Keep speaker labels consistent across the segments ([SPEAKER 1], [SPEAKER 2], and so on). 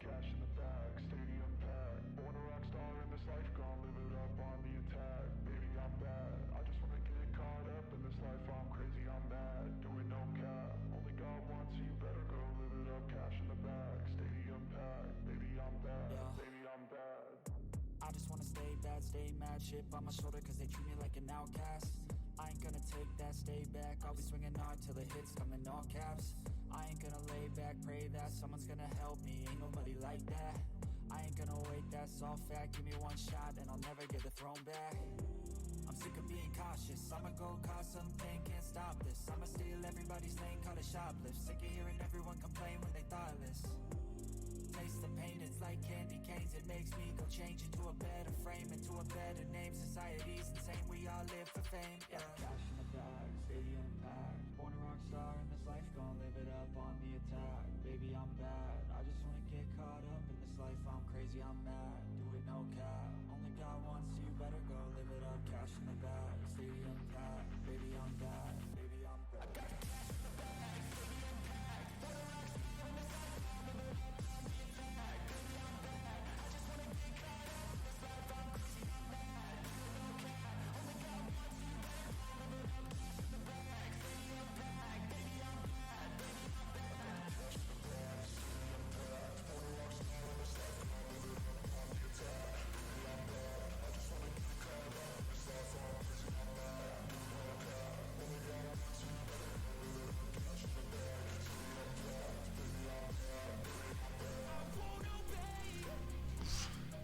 [SPEAKER 1] cash in the bag, stadium packed. Born a rock star in this life, gon' live it up on the attack. Baby, I'm bad. I just wanna get caught up in this life. I'm crazy, I'm mad. Doing no cap. Only God wants you, better go live it up. Cash in the bag, stadium packed. Baby, I'm bad. Baby, I'm bad.
[SPEAKER 2] I just wanna stay bad, stay mad. Chip on my shoulder cause they treat me like an outcast. I ain't gonna take that, stay back. I'll be swinging hard till the hits come in all caps. I ain't gonna lay back, pray that someone's gonna help me. Ain't nobody like that. I ain't gonna wait, that's all fact. Give me one shot and I'll never get the throne back. I'm sick of being cautious. I'ma go cause something, can't stop this. I'ma steal everybody's lane, call it shoplift. Sick of hearing everyone complain when they thoughtless. Taste the pain, it's like candy canes. It makes me go change into a better frame, into a better name. Society's insane, we all live for fame. Yeah. Cash in the bag, stadium packed. Born a rock star in this life, gon' live it up on the attack. Baby, I'm bad. I just wanna get caught up in this life. I'm crazy, I'm mad. Do it no cap. Only God wants you, better go live it up. Cash in the bag, stadium packed. Baby, I'm bad. Baby, I'm bad.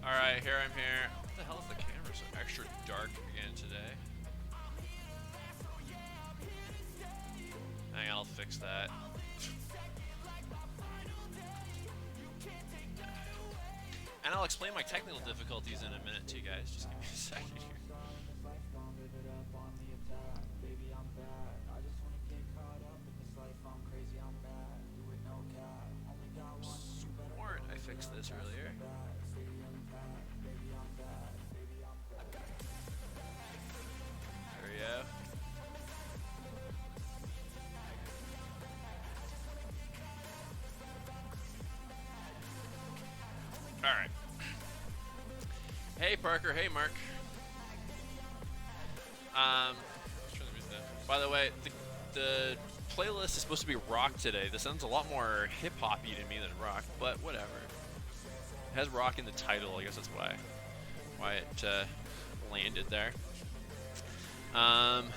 [SPEAKER 3] Alright, here I'm here. What the hell is the camera so extra dark again today? Hang on, I'll fix that. And I'll explain my technical difficulties in a minute to you guys. Just give me a second here. Sworn I fixed this earlier. There we go. Alright. Hey Parker, hey Mark. Let's turn the music down. By the way, the playlist is supposed to be rock today. This sounds a lot more hip-hoppy to me than rock, but whatever. It has rock in the title, I guess that's why it landed there. And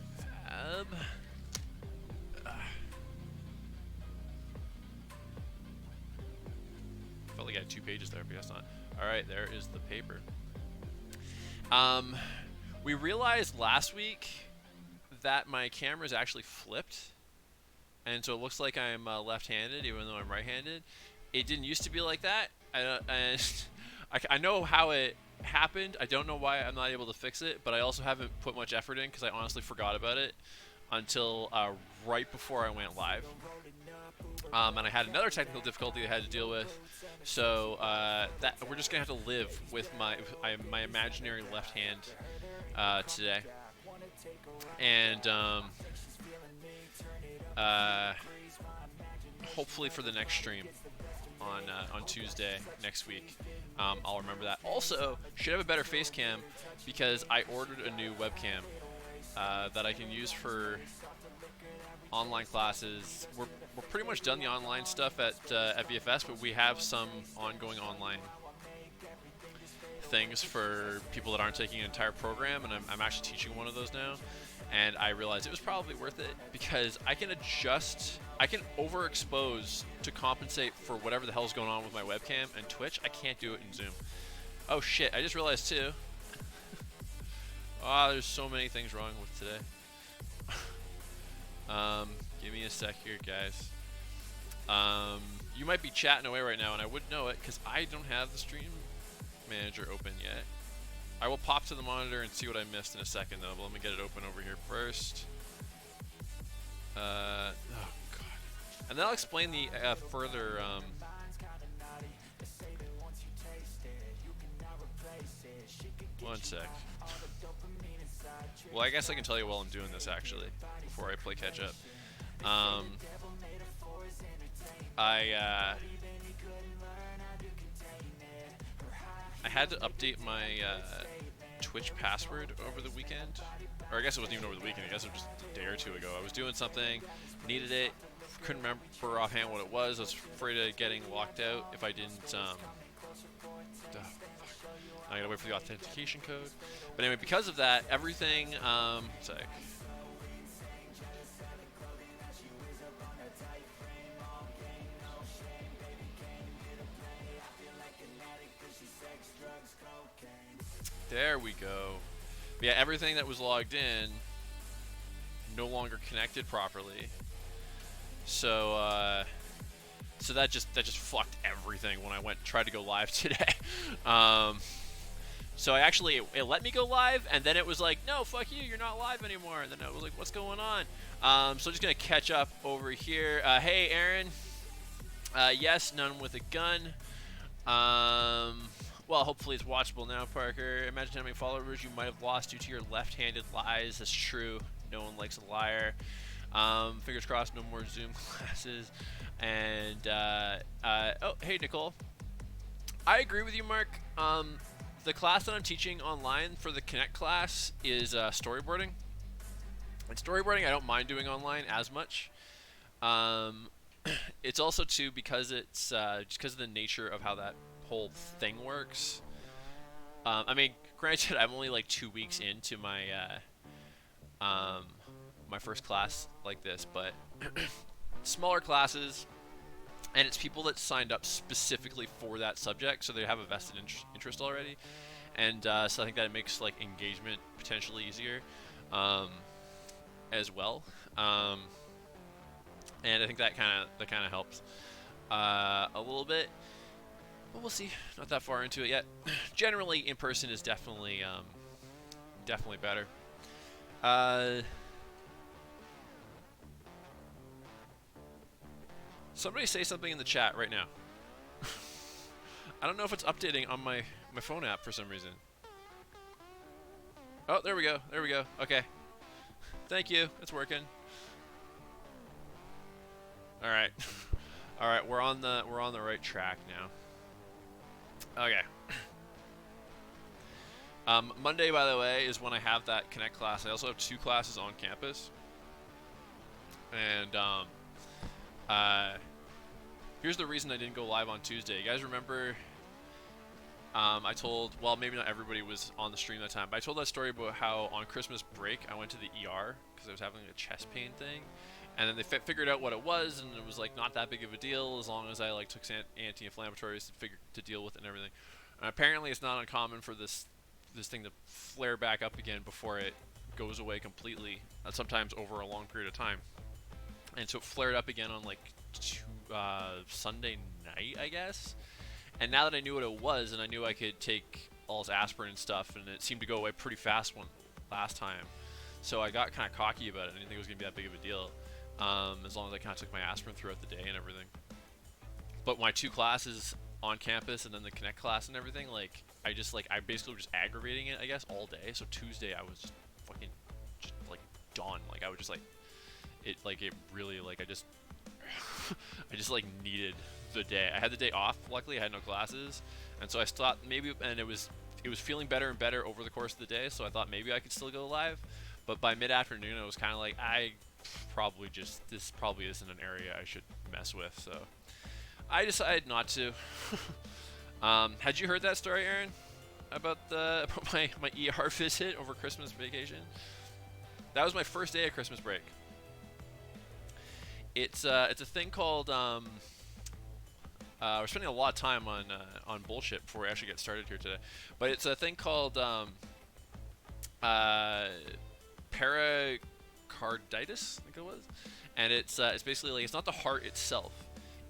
[SPEAKER 3] grab. Felt like I had 2 pages there, but guess not. All right, there is the paper. We realized last week that my camera is actually flipped, and so it looks like I'm left-handed, even though I'm right-handed. It didn't used to be like that, and I know how it happened. I don't know why I'm not able to fix it, but I also haven't put much effort in because I honestly forgot about it until right before I went live. And I had another technical difficulty I had to deal with, so that we're just gonna have to live with my imaginary left hand today, and hopefully for the next stream on Tuesday next week, I'll remember that. Also, should have a better face cam because I ordered a new webcam that I can use for online classes. We're pretty much done the online stuff at VFS, but we have some ongoing online things for people that aren't taking an entire program, and I'm actually teaching one of those now. And I realized it was probably worth it because I can overexpose to compensate for whatever the hell's going on with my webcam and Twitch. I can't do it in Zoom. Oh shit, I just realized too. There's so many things wrong with today. Give me a sec here, guys. You might be chatting away right now, and I wouldn't know it because I don't have the stream manager open yet. I will pop to the monitor and see what I missed in a second, though. But let me get it open over here first. Oh god. And then I'll explain the further. One sec. Well, I guess I can tell you while I'm doing this actually, before I play catch up. Um, I I had to update my Twitch password over the weekend, or I guess it wasn't even over the weekend. I guess it was just a day or two ago. I was doing something, needed it, couldn't remember offhand what it was. I was afraid of getting locked out if I didn't. I gotta wait for the authentication code. But anyway, because of that, everything. Sorry. There we go. Yeah, everything that was logged in no longer connected properly. So so that just fucked everything when I tried to go live today. So I actually it let me go live, and then it was like, no, fuck you, you're not live anymore. And then I was like, what's going on? So I'm just gonna catch up over here. Hey, Aaron. Yes, None with a Gun. Well, hopefully it's watchable now, Parker. Imagine how many followers you might have lost due to your left-handed lies. That's true. No one likes a liar. Fingers crossed, no more Zoom classes. And, oh, hey, Nicole. I agree with you, Mark. The class that I'm teaching online for the Connect class is storyboarding. And storyboarding I don't mind doing online as much. It's also, too, because it's just because of the nature of how that whole thing works. I mean, granted, I'm only like 2 weeks into my my first class like this, but smaller classes, and it's people that signed up specifically for that subject, so they have a vested interest already, and so I think that it makes like engagement potentially easier as well, and I think that kind of helps a little bit. But we'll see. Not that far into it yet. Generally, in person is definitely better. Somebody say something in the chat right now. I don't know if it's updating on my phone app for some reason. Oh, there we go. There we go. Okay. Thank you. It's working. All right. All right. We're on the right track now. Okay. Monday, by the way, is when I have that Connect class. I also have 2 classes on campus. And here's the reason I didn't go live on Tuesday. You guys remember I told, well, maybe not everybody was on the stream that time, but I told that story about how on Christmas break I went to the ER because I was having a chest pain thing. And then they figured out what it was, and it was like not that big of a deal as long as I like took anti-inflammatories to deal with it and everything. And apparently, it's not uncommon for this thing to flare back up again before it goes away completely. Sometimes over a long period of time. And so it flared up again on like Sunday night, I guess. And now that I knew what it was, and I knew I could take all this aspirin and stuff, and it seemed to go away pretty fast last time. So I got kind of cocky about it. I didn't think it was gonna be that big of a deal. As long as I kind of took my aspirin throughout the day and everything. But my 2 classes on campus and then the Connect class and everything, like I basically was just aggravating it, I guess, all day. So Tuesday I was just fucking just like done. Like I was just like it really like I just like needed the day. I had the day off. Luckily I had no classes, and so I thought maybe, and it was feeling better and better over the course of the day. So I thought maybe I could still go live. But by mid-afternoon, I was kind of like, this probably isn't an area I should mess with, so I decided not to. Had you heard that story, Aaron, about my ER visit over Christmas vacation? That was my first day of Christmas break. It's a thing called we're spending a lot of time on bullshit before we actually get started here today, but it's a thing called pericarditis, I think it was, and it's basically like, it's not the heart itself,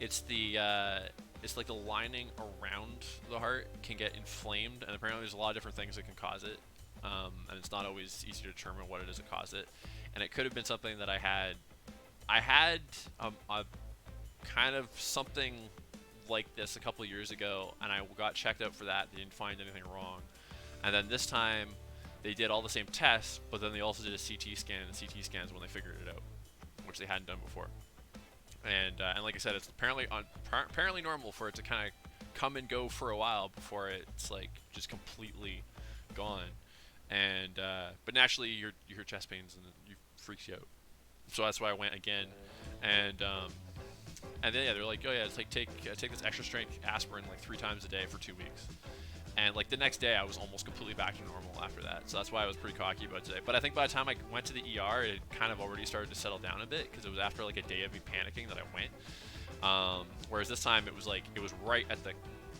[SPEAKER 3] it's it's like the lining around the heart can get inflamed, and apparently there's a lot of different things that can cause it, and it's not always easy to determine what it is that caused it, and it could have been something that I had a kind of something like this a couple years ago, and I got checked out for that. They didn't find anything wrong, and then this time they did all the same tests, but then they also did a CT scan, and the CT scan is when they figured it out. which they hadn't done before. And like I said, it's apparently normal for it to kind of come and go for a while before it's like just completely gone. And but naturally, you hear chest pains and you freaks you out. So that's why I went again, and then yeah, they're like, oh yeah, it's like take this extra strength aspirin like 3 times a day for 2 weeks. And like the next day, I was almost completely back to normal after that. So that's why I was pretty cocky about today. But I think by the time I went to the ER, it kind of already started to settle down a bit because it was after like a day of me panicking that I went. Whereas this time it was right at the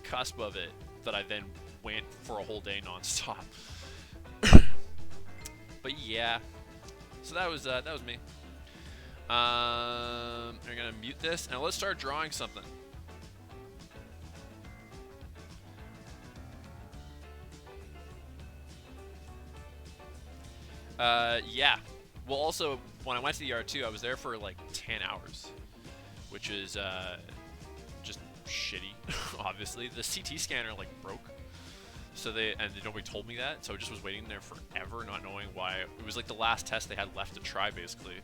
[SPEAKER 3] cusp of it that I then went for a whole day nonstop. But yeah, so that was me. I'm gonna mute this and let's start drawing something. Yeah. Well, also, when I went to the ER too, I was there for like 10 hours, which is just shitty. Obviously, the CT scanner like broke, so nobody told me that, so I just was waiting there forever, not knowing why. It was like the last test they had left to try, basically.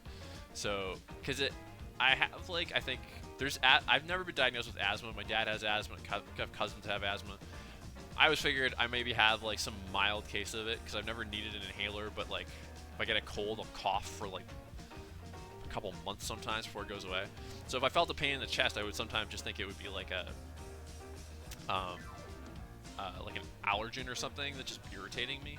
[SPEAKER 3] So, I have like, I think I've never been diagnosed with asthma. My dad has asthma. I have cousins have asthma. I was figured I maybe have like some mild case of it because I've never needed an inhaler, but like if I get a cold, I'll cough for like a couple months sometimes before it goes away. So if I felt a pain in the chest, I would sometimes just think it would be like like an allergen or something that's just irritating me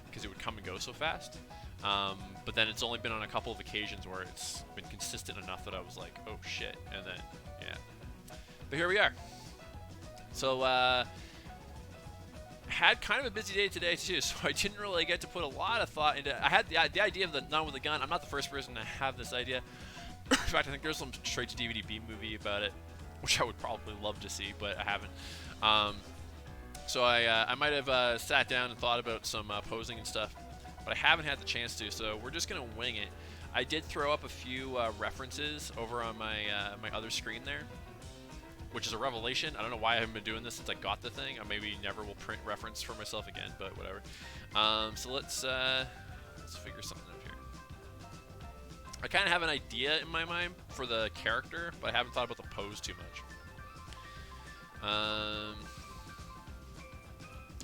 [SPEAKER 3] because it would come and go so fast. But then it's only been on a couple of occasions where it's been consistent enough that I was like, oh shit, and then yeah. But here we are. So had kind of a busy day today too, so I didn't really get to put a lot of thought into. I had the idea of the Nun with a Gun. I'm not the first person to have this idea. In fact, I think there's some straight to DVD B movie about it, which I would probably love to see, but I haven't. So I might have sat down and thought about some posing and stuff, but I haven't had the chance to. So we're just gonna wing it. I did throw up a few references over on my my other screen there, which is a revelation. I don't know why I haven't been doing this since I got the thing. I maybe never will print reference for myself again, but whatever. So let's figure something out here. I kind of have an idea in my mind for the character, but I haven't thought about the pose too much.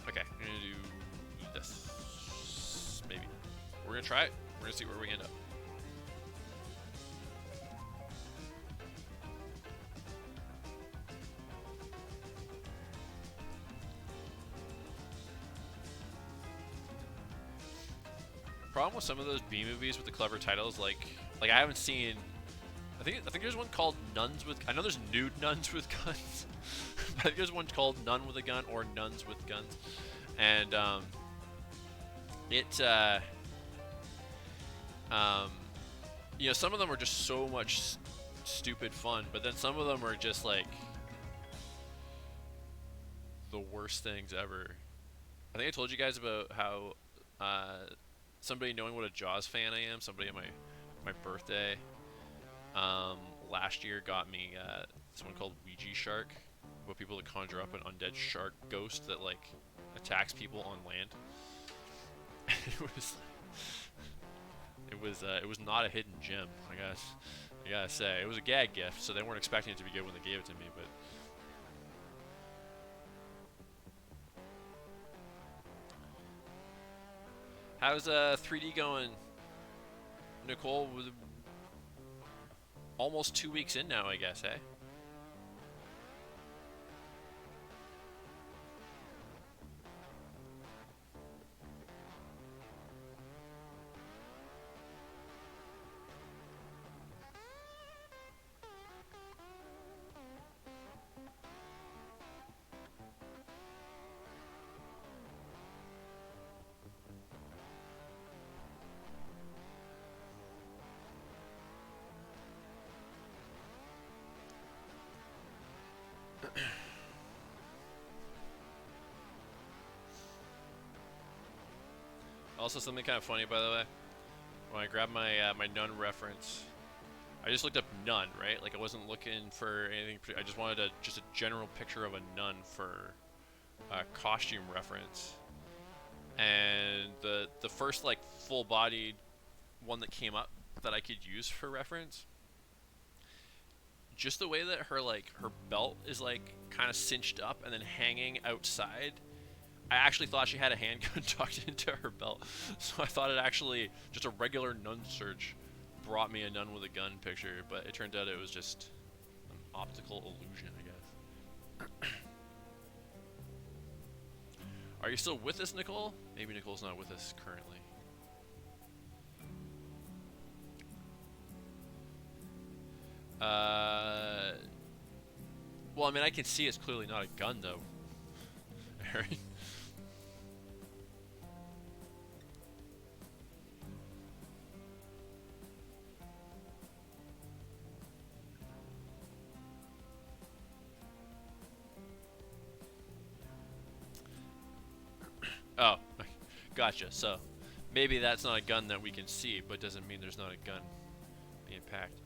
[SPEAKER 3] Okay, I'm gonna do this. Maybe. We're gonna try it. We're gonna see where we end up. Problem with some of those B movies with the clever titles, like I haven't seen. I think there's one called Nuns with. I know there's nude nuns with guns, but I think there's one called Nun with a Gun or Nuns with Guns, and you know, some of them are just so much stupid fun, but then some of them are just like the worst things ever. I think I told you guys about how somebody knowing what a Jaws fan I am, somebody at my birthday last year got me someone called Ouija Shark, about people that conjure up an undead shark ghost that like attacks people on land. It was not a hidden gem, I gotta say. It was a gag gift, so they weren't expecting it to be good when they gave it to me, but how's 3D going, Nicole? Almost 2 weeks in now, I guess, eh? Also, something kind of funny, by the way. When I grabbed my my Nun reference, I just looked up nun, right? Like I wasn't looking for anything. I just wanted just a general picture of a nun for costume reference. And the first like full-bodied one that came up that I could use for reference. Just the way that her belt is like kind of cinched up and then hanging outside. I actually thought she had a handgun tucked into her belt, so I thought it actually just a regular nun search brought me a nun with a gun picture, but it turned out it was just an optical illusion, I guess. Are you still with us, Nicole? Maybe Nicole's not with us currently. Well, I mean, I can see it's clearly not a gun, though. Aaron. Oh, gotcha. So, maybe that's not a gun that we can see, but doesn't mean there's not a gun being packed.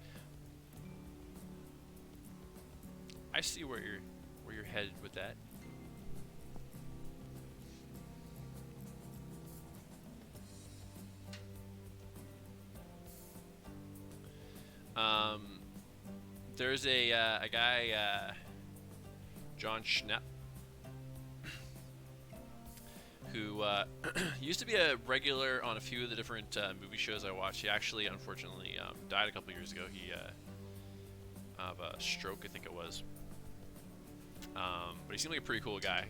[SPEAKER 3] I see where you're headed with that. There's a guy, John Schnepp, who used to be a regular on a few of the different movie shows I watched. He actually, unfortunately, died a couple years ago. He of a stroke, I think it was. But he seemed like a pretty cool guy.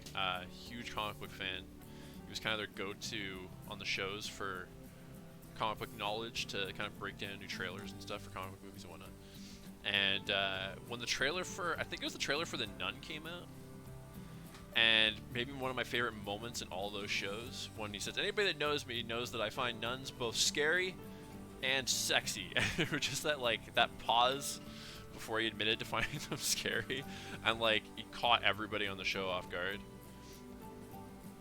[SPEAKER 3] Huge comic book fan. He was kind of their go-to on the shows for comic book knowledge to kind of break down new trailers and stuff for comic book movies and whatnot. And when the trailer for, I think it was the trailer for The Nun came out, and maybe one of my favorite moments in all those shows, when he says, anybody that knows me knows that I find nuns both scary and sexy. And just that, like, that pause before he admitted to finding them scary, and like he caught everybody on the show off guard.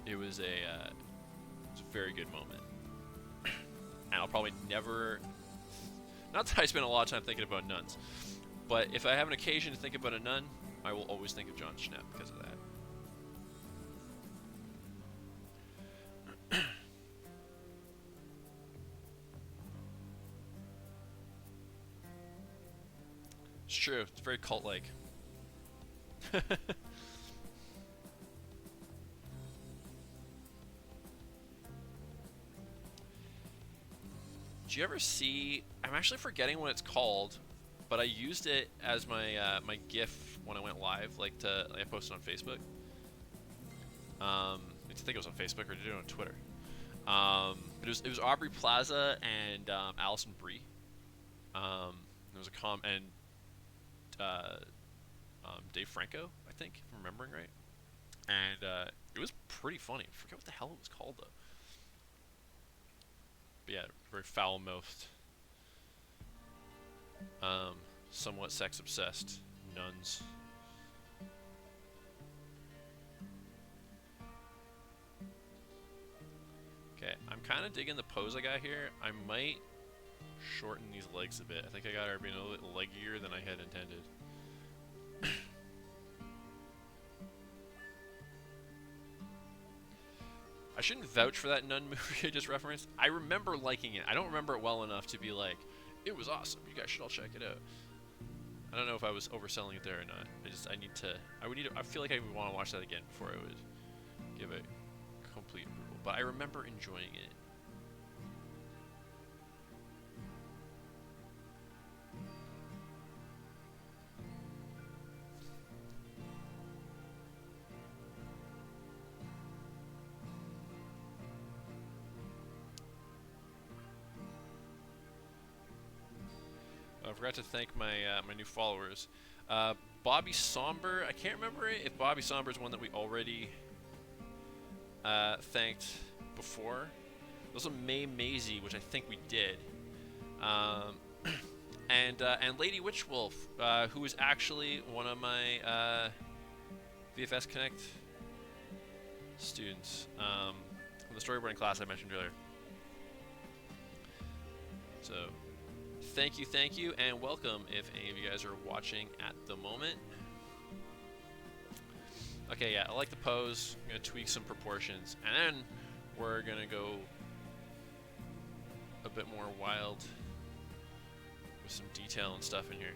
[SPEAKER 3] It was a very good moment. And I'll probably never, not that I spend a lot of time thinking about nuns, but if I have an occasion to think about a nun, I will always think of John Schnepp because of that. It's true, it's very cult-like. Do you ever see, I'm actually forgetting what it's called, but I used it as my my GIF when I went live, like I posted on Facebook. I think it was on Facebook, or did it on Twitter. But it was Aubrey Plaza and Alison Brie. There was a and Dave Franco, I think, if I'm remembering right. And it was pretty funny. I forget what the hell it was called though. But yeah, very foul-mouthed, somewhat sex-obsessed nuns. Okay, I'm kind of digging the pose I got here. I might shorten these legs a bit. I think I got her being a little leggier than I had intended. I shouldn't vouch for that Nun movie I just referenced. I remember liking it. I don't remember it well enough to be like, it was awesome. You guys should all check it out. I don't know if I was overselling it there or not. I feel like I would want to watch that again before I would give it complete approval. But I remember enjoying it. I forgot to thank my my new followers. Bobby Somber, I can't remember if Bobby Somber is one that we already thanked before. There's also May Maisie, which I think we did. And Lady Witchwolf, who is actually one of my VFS Connect students from the storyboarding class I mentioned earlier. So thank you, and welcome if any of you guys are watching at the moment. Okay, yeah, I like the pose. I'm going to tweak some proportions, and then we're going to go a bit more wild with some detail and stuff in here.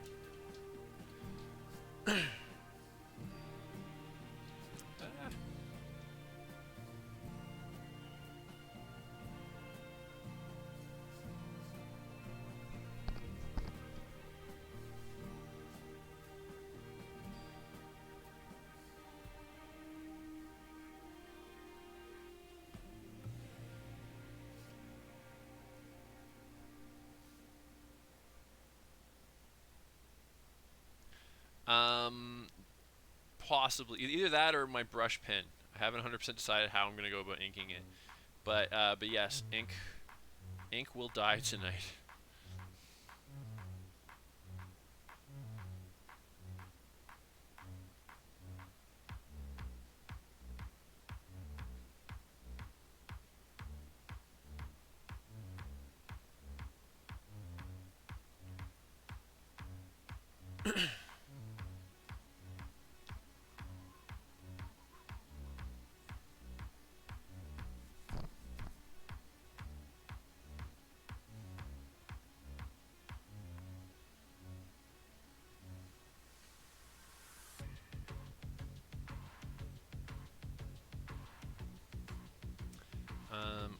[SPEAKER 3] Possibly either that or my brush pen. I haven't 100% decided how I'm gonna go about inking it, but yes, ink will die tonight.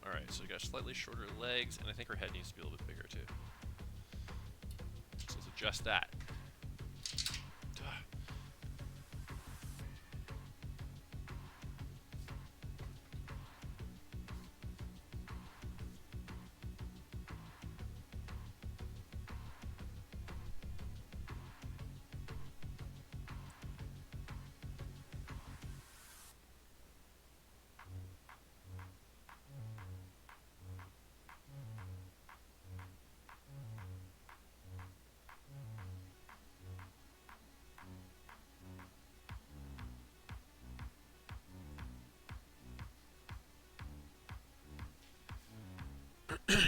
[SPEAKER 3] Alright, so we got slightly shorter legs, and I think her head needs to be a little bit bigger too. So let's adjust that. Alright.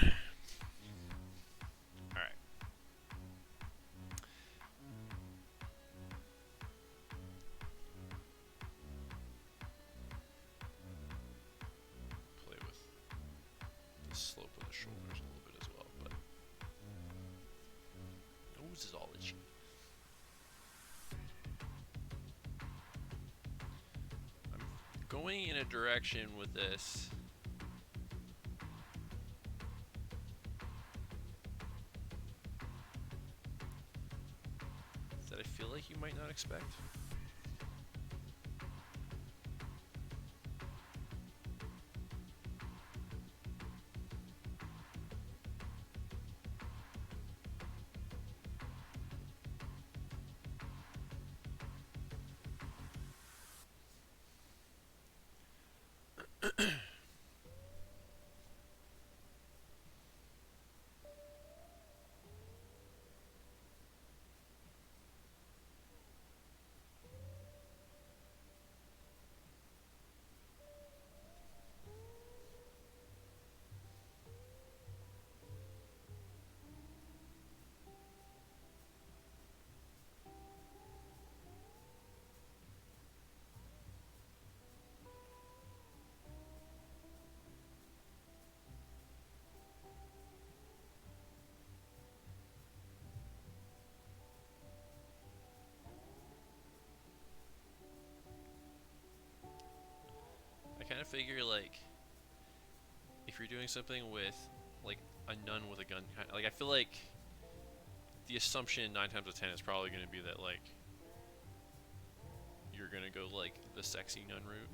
[SPEAKER 3] Play with the slope of the shoulders a little bit as well, but nose is all itchy. I'm going in a direction with this that I feel like you might not expect. I kind of figure, like, if you're doing something with, like, a nun with a gun, like, I feel like the assumption 9 times out of 10 is probably going to be that, like, you're going to go, like, the sexy nun route.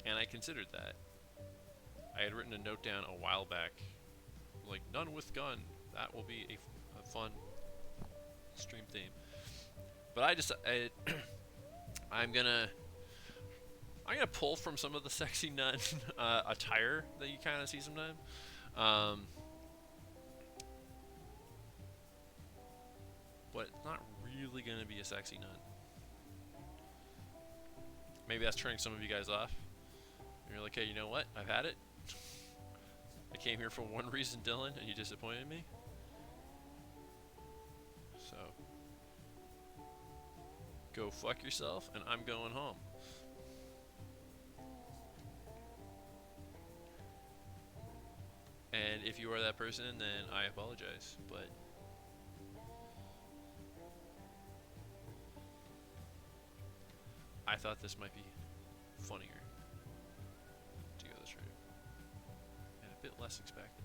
[SPEAKER 3] And I considered that. I had written a note down a while back, like, nun with gun, that will be a fun stream theme. But I decided I'm gonna pull from some of the sexy nun attire that you kind of see sometimes. But it's not really gonna be a sexy nun. Maybe that's turning some of you guys off. You're like, hey, you know what? I've had it. I came here for one reason, Dylan, and you disappointed me. So, go fuck yourself, and I'm going home. And if you are that person, then I apologize. But I thought this might be funnier to go this route and a bit less expected.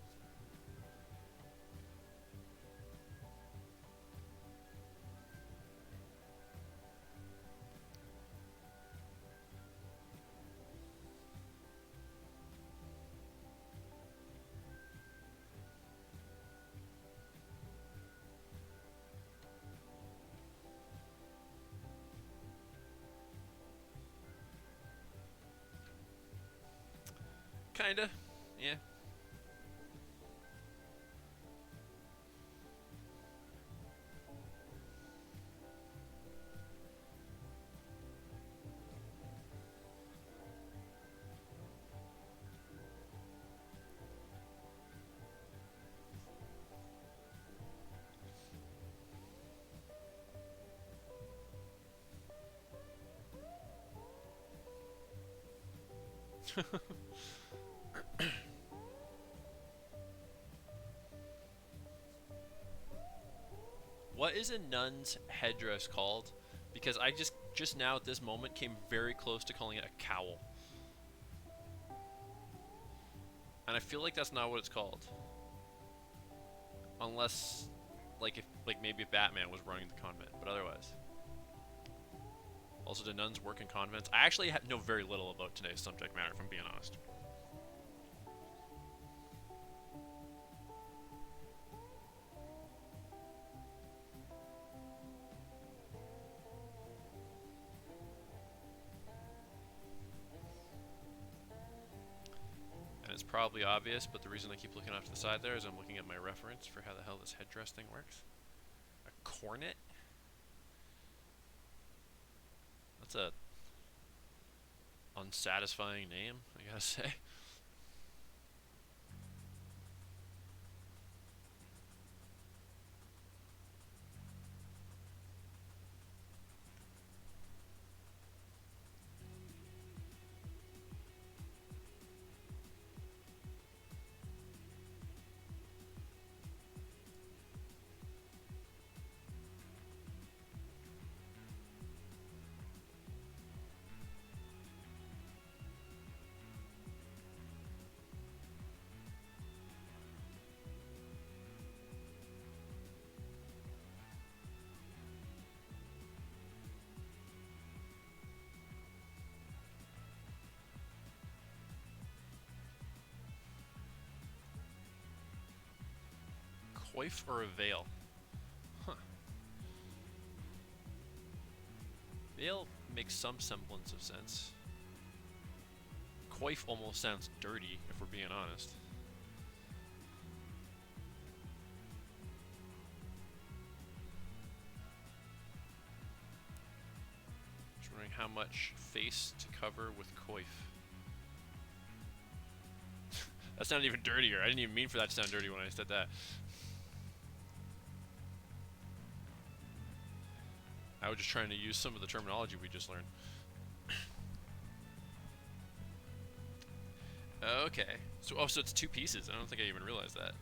[SPEAKER 3] Kinda, yeah. What is a nun's headdress called? Because I just now at this moment came very close to calling it a cowl. And I feel like that's not what it's called. Unless like if like maybe if Batman was running the convent, but otherwise. Also, do nuns work in convents? I actually know very little about today's subject matter, if I'm being honest. And it's probably obvious, but the reason I keep looking off to the side there is I'm looking at my reference for how the hell this headdress thing works. A cornet? That's a unsatisfying name, I gotta say. Coif or a veil? Huh. Veil makes some semblance of sense. Coif almost sounds dirty, if we're being honest. Just wondering how much face to cover with coif. That sounded even dirtier. I didn't even mean for that to sound dirty when I said that. I was just trying to use some of the terminology we just learned. Okay. So it's two pieces. I don't think I even realized that.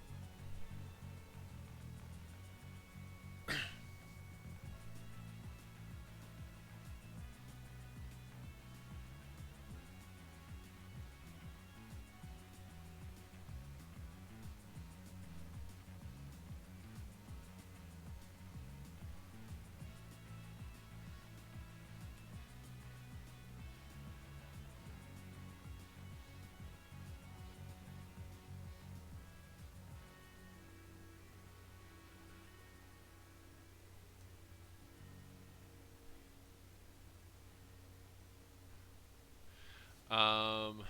[SPEAKER 3] Um,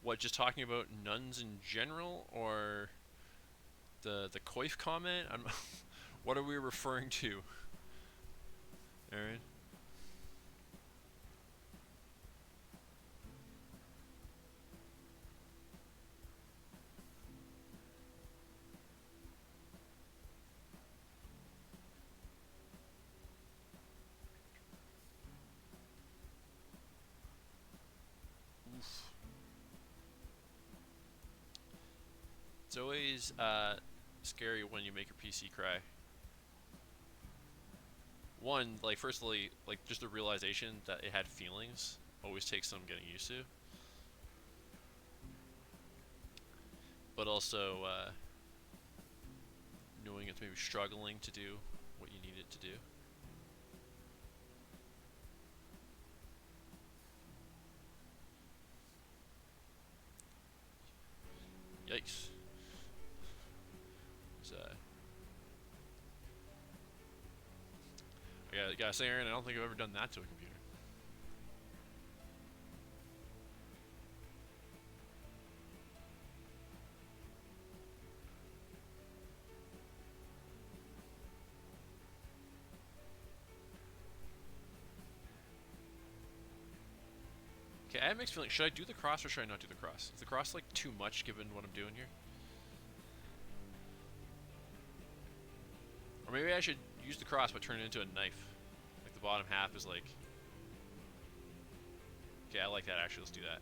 [SPEAKER 3] what, just talking about nuns in general, or the coif comment? What are we referring to? Aaron? Oof. It's always scary when you make your PC cry. One, like, firstly, like, just the realization that it had feelings always takes some getting used to. But also, knowing it's maybe struggling to do what you need it to do. Yikes. So, I gotta say, Aaron, I don't think I've ever done that to a computer. Okay, I have mixed feelings. Should I do the cross or should I not do the cross? Is the cross like too much given what I'm doing here? Or maybe I should use the cross but turn it into a knife. Like the bottom half is like... Okay, I like that actually. Let's do that.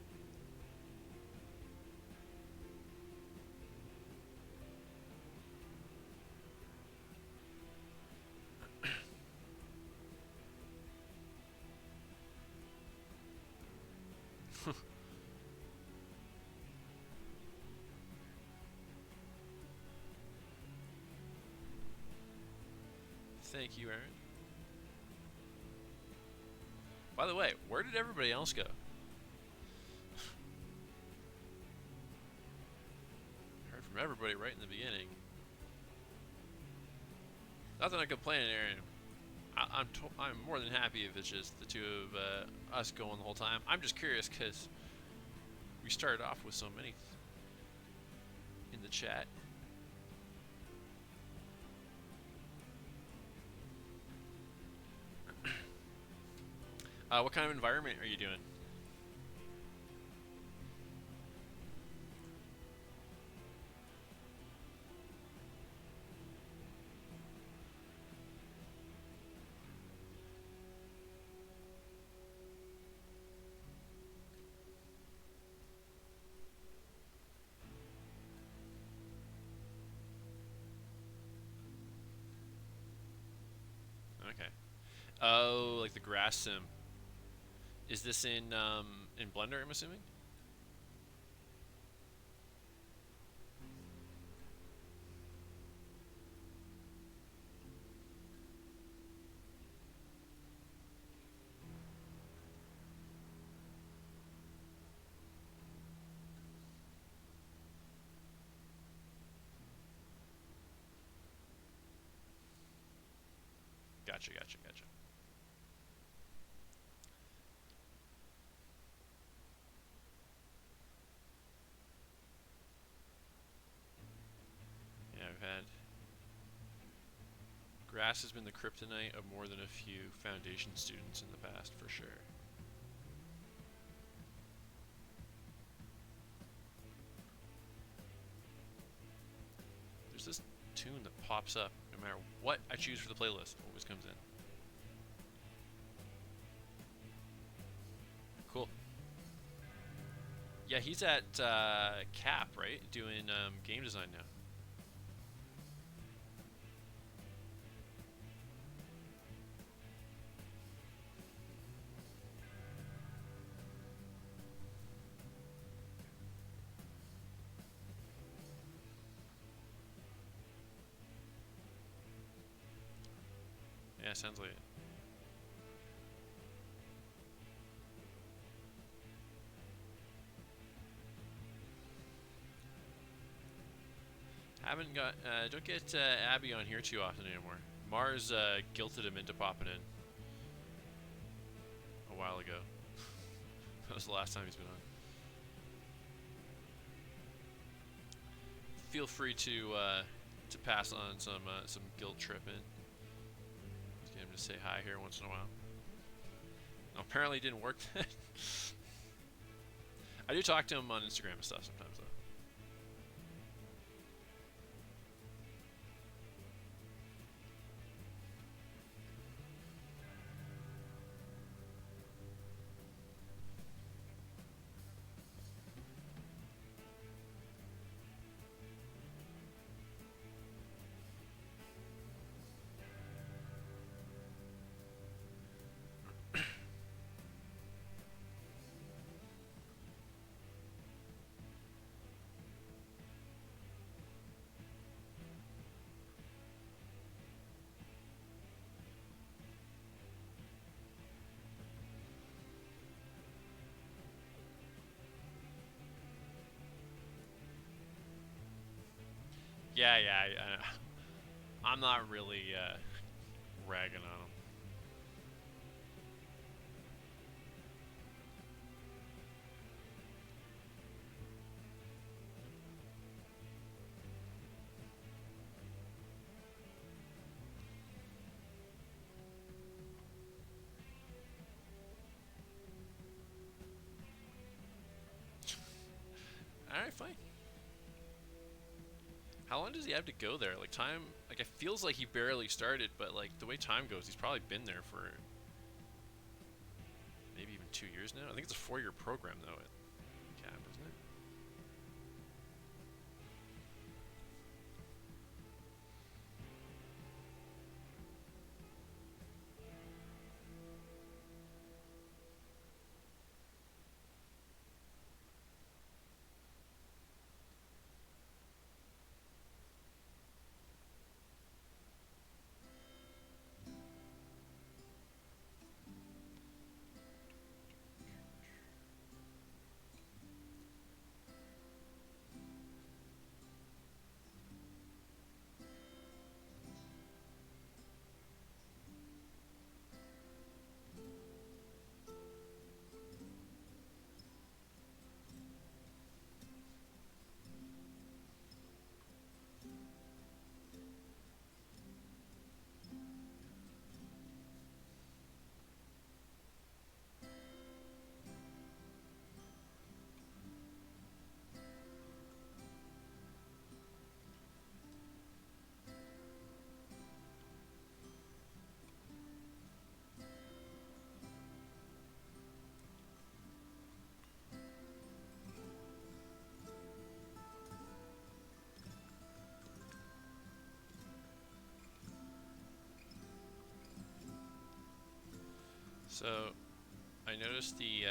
[SPEAKER 3] Thank you, Aaron. By the way, where did everybody else go? I heard from everybody right in the beginning. Not that I'm complaining, Aaron. I'm more than happy if it's just the two of us going the whole time. I'm just curious because we started off with so many in the chat. What kind of environment are you doing? Okay. Oh, like the grass sim. Is this in Blender, I'm assuming? Gotcha. Yeah, I've had... Grass has been the kryptonite of more than a few foundation students in the past, for sure. There's this tune that pops up no matter what I choose for the playlist. It always comes in. Cool. Yeah, he's at Cap, right? Doing game design now. Yeah, sounds like it. Haven't got, don't get Abby on here too often anymore. Mars guilted him into popping in a while ago. That was the last time he's been on. Feel free to pass on some guilt tripping. Just get him to say hi here once in a while. No, apparently it didn't work. I do talk to him on Instagram and stuff sometimes though. Yeah. I'm not really ragging on him. All right, fine. How long does he have to go there? Like time, like it feels like he barely started, but like the way time goes, he's probably been there for maybe even 2 years now. I think it's a 4-year program though at Cap, isn't it? So I noticed the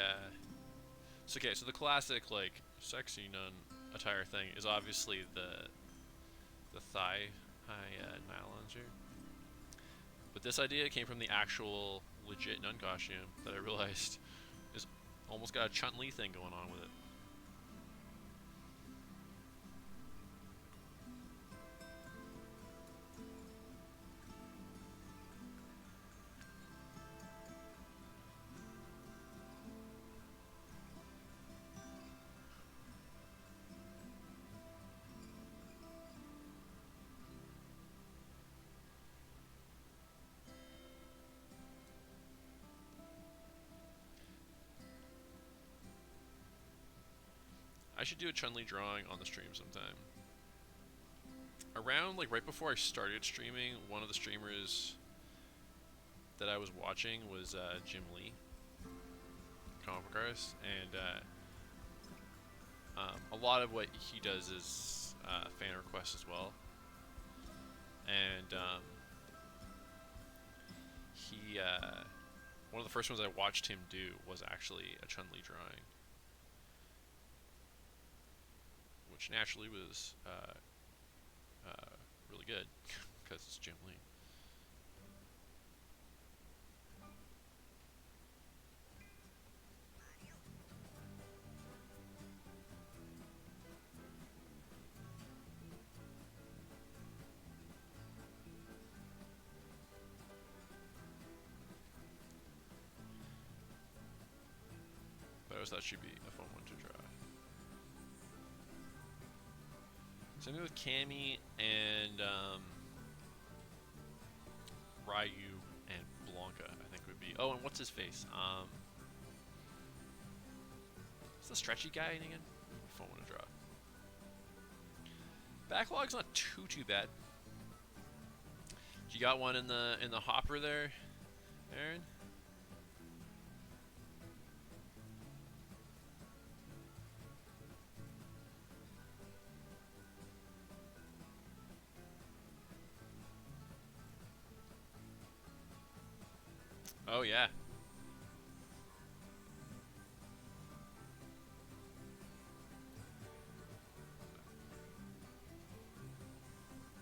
[SPEAKER 3] so the classic like sexy nun attire thing is obviously the thigh high nylons here. But this idea came from the actual legit nun costume that I realized is almost got a Chun-Li thing going on with it. I should do a Chun-Li drawing on the stream sometime. Around like right before I started streaming, one of the streamers that I was watching was Jim Lee, comic artist, and a lot of what he does is fan requests as well. And he one of the first ones I watched him do was actually a Chun-Li drawing, which naturally was really good because it's Jim Lee. But I always thought she'd be a fun one to draw. Same with Cammy and Ryu and Blanca, I think would be. Oh, and what's his face? What's the stretchy guy again? Fun one to draw. Backlog's not too bad. You got one in the hopper there, Aaron? Oh yeah.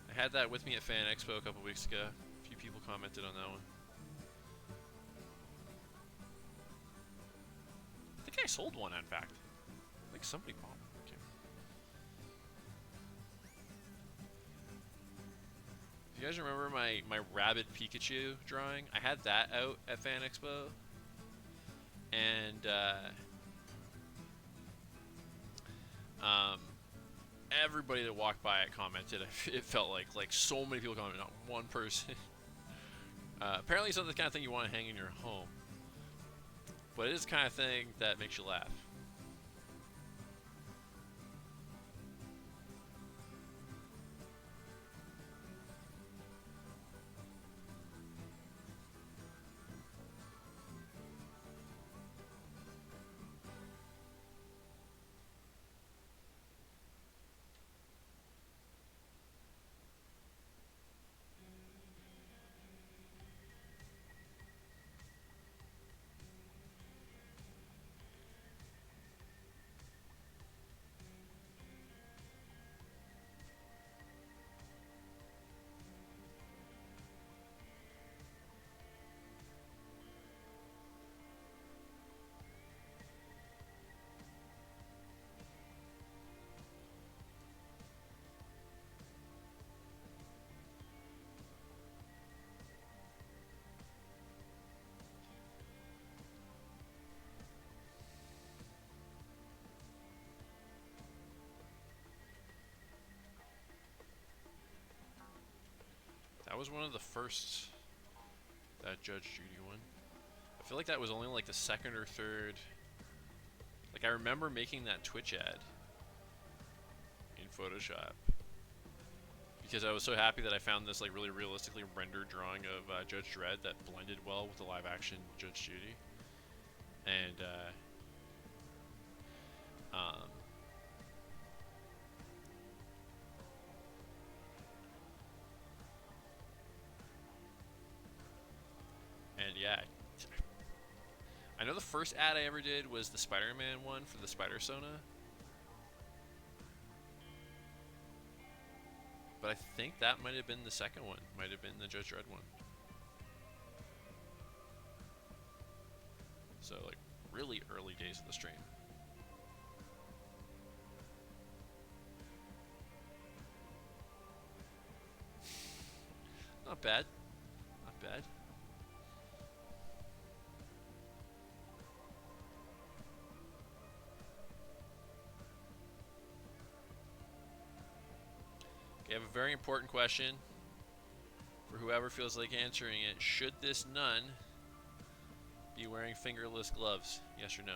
[SPEAKER 3] I had that with me at Fan Expo a couple weeks ago. A few people commented on that one. I think I sold one, in fact. I think somebody bought one. Okay. you guys remember my Rabid Pikachu drawing? I had that out at Fan Expo, and everybody that walked by it commented. It felt like so many people commented, not one person. Apparently, it's not the kind of thing you want to hang in your home, but it is the kind of thing that makes you laugh. That was one of the first that Judge Judy one. I feel like that was only like the second or third. Like I remember making that Twitch ad in Photoshop because I was so happy that I found this like really realistically rendered drawing of Judge Dredd that blended well with the live action Judge Judy. And yeah, I know the first ad I ever did was the Spider-Man one for the Spider Sona. But I think that might have been the second one. Might have been the Judge Dredd one. So like really early days of the stream. Not bad. Not bad. Okay, I have a very important question for whoever feels like answering it. Should this nun be wearing fingerless gloves? Yes or no?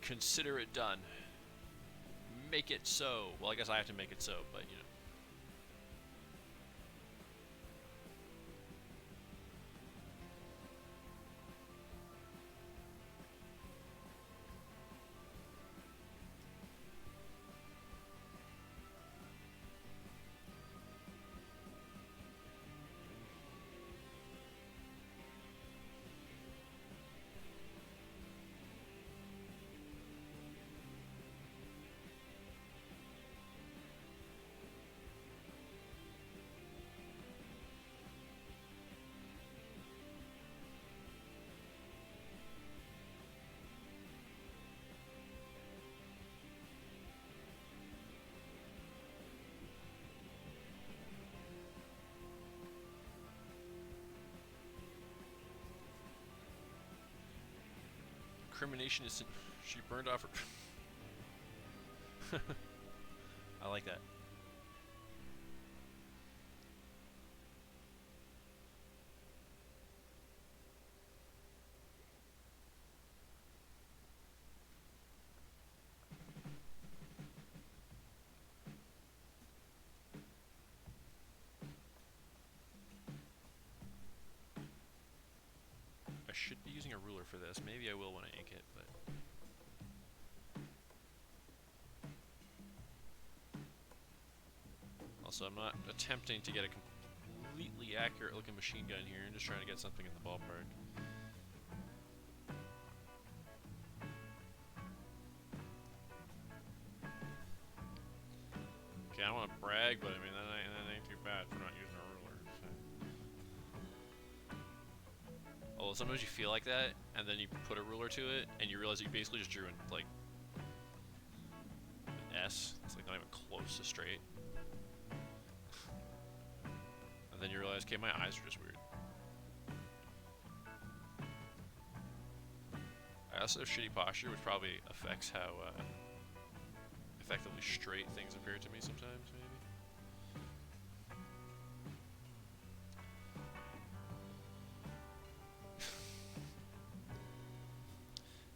[SPEAKER 3] Consider it done. Make it so. Well, I guess I have to make it so, but you know. Incrimination is she burned off her. I like that. I should be using a ruler for this. Maybe I will when I ink it, but also I'm not attempting to get a completely accurate looking machine gun here. I'm just trying to get something in the ballpark. Okay, I don't want to brag, but I mean that ain't too bad for not using a ruler. So. Although sometimes you feel like that, and then you put a ruler to it, and you realize you basically just drew in like an S. It's like not even close to straight. And then you realize, okay, my eyes are just weird. I also have shitty posture, which probably affects how effectively straight things appear to me sometimes, maybe.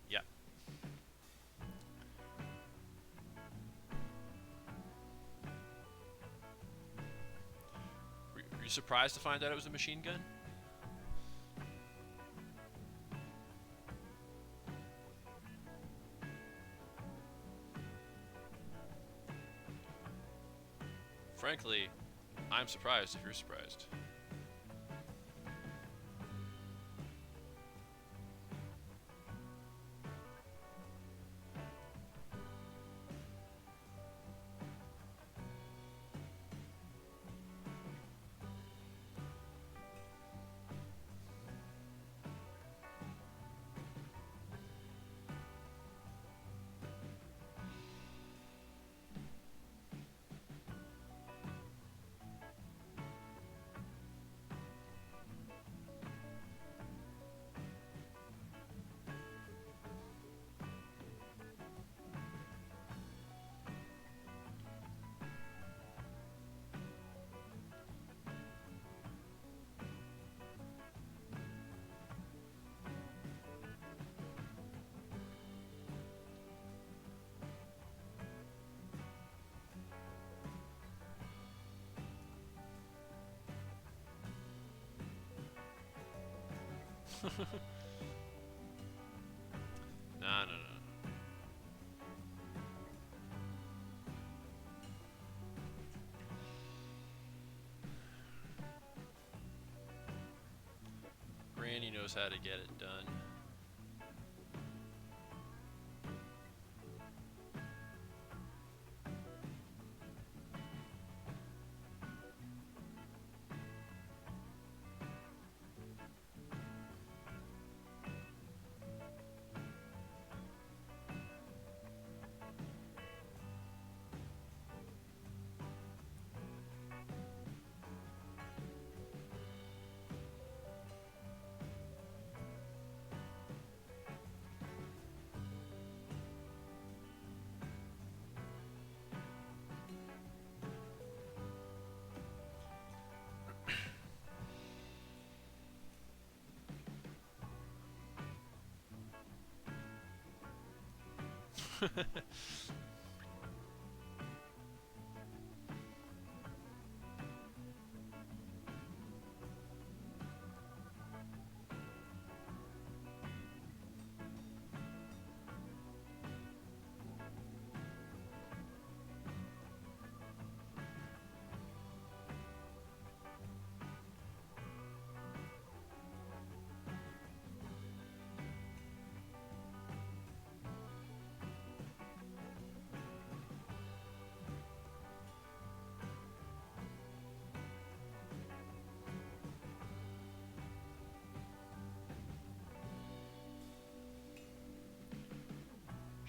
[SPEAKER 3] Yeah. Were you surprised to find out it was a machine gun? Frankly, I'm surprised if you're surprised. Nah, no. Granny knows how to get it done.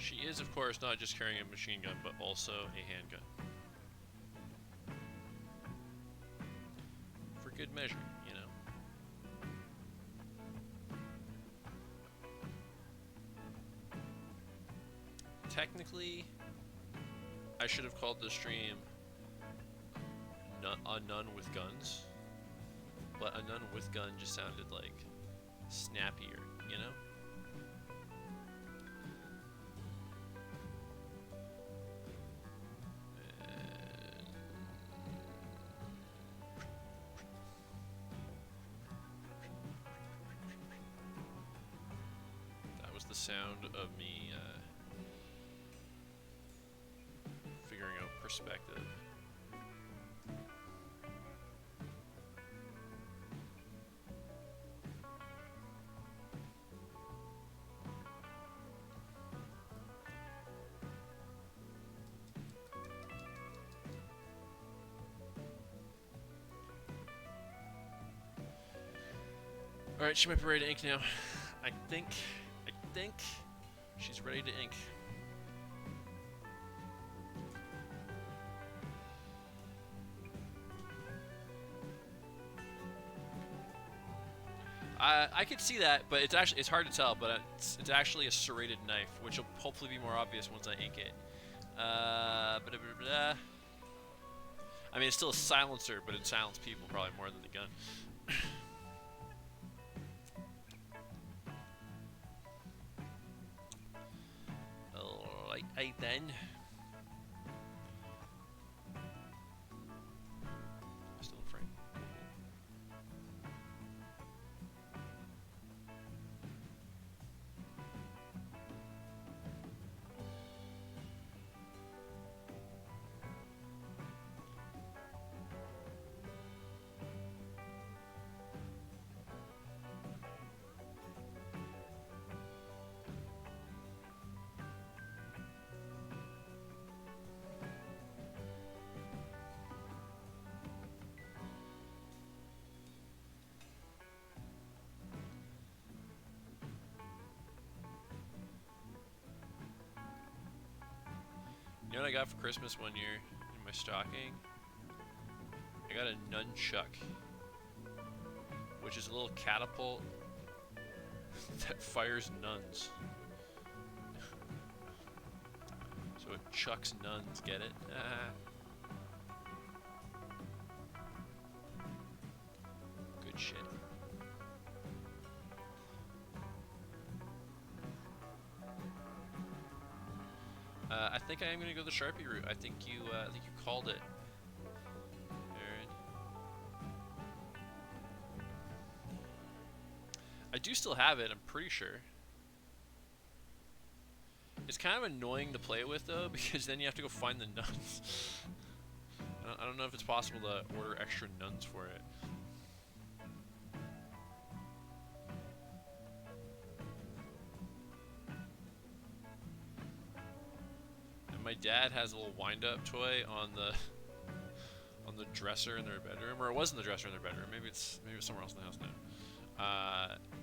[SPEAKER 3] She is, of course, not just carrying a machine gun, but also a handgun. For good measure, you know. technically, I should have called the stream a nun with guns, but a nun with gun just sounded like snappier, you know? That was the sound of me figuring out perspective. Alright, she might be ready to ink now. I think she's ready to ink. I could see that, but it's hard to tell. But it's actually a serrated knife, which will hopefully be more obvious once I ink it. I mean, it's still a silencer, but it silences people probably more than the gun. Alright then. Still in frame. You know what I got for Christmas one year in my stocking? I got a nunchuck, which is a little catapult that fires nuns. So it chucks nuns, get it? Good shit. I think I am gonna go the Sharpie route. I think you called it, Aaron. I do still have it. I'm pretty sure. It's kind of annoying to play with though, because then you have to go find the nuns. I don't know if it's possible to order extra nuns for it. My dad has a little wind-up toy on the dresser in their bedroom, or it was in the dresser in their bedroom. Maybe it's somewhere else in the house now.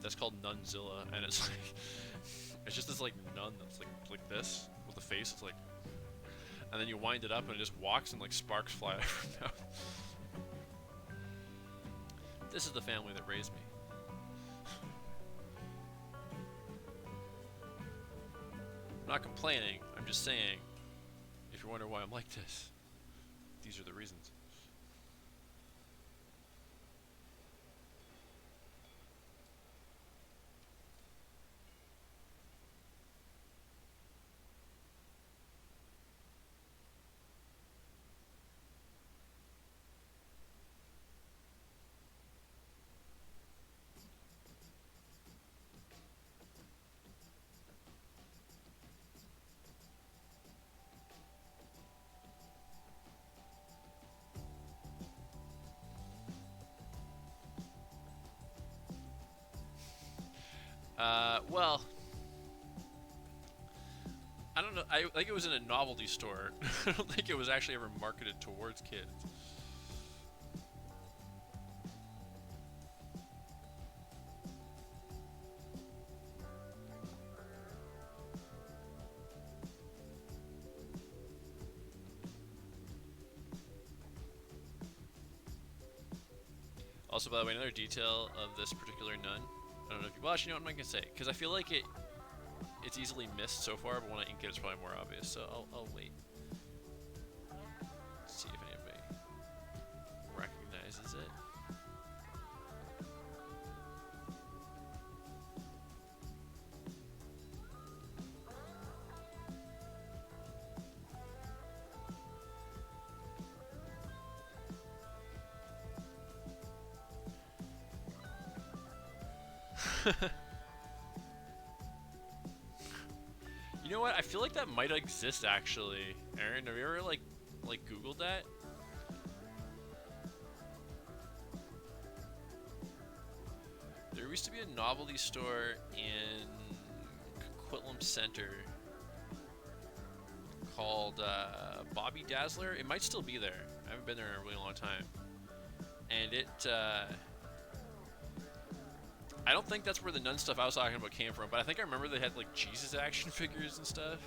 [SPEAKER 3] That's called Nunzilla, and it's like it's just this like nun that's like this with a face. It's like, and then you wind it up and it just walks and like sparks fly out of her mouth. This is the family that raised me. I'm not complaining. I'm just saying. If you wonder why I'm like this, these are the reasons. Well, I don't know. I think it was in a novelty store. I don't think it was actually ever marketed towards kids. Also, by the way, another detail of this particular nun. I don't know if you. Well, actually, you know what I'm not gonna say, because I feel like it's easily missed so far, but when I ink it, it's probably more obvious. So I'll wait. See if anybody recognizes it. You know what? I feel like that might exist actually. Aaron, have you ever like Googled that? There used to be a novelty store in Coquitlam Center called Bobby Dazzler. It might still be there. I haven't been there in a really long time. And it, I don't think that's where the nun stuff I was talking about came from, but I think I remember they had like Jesus action figures and stuff.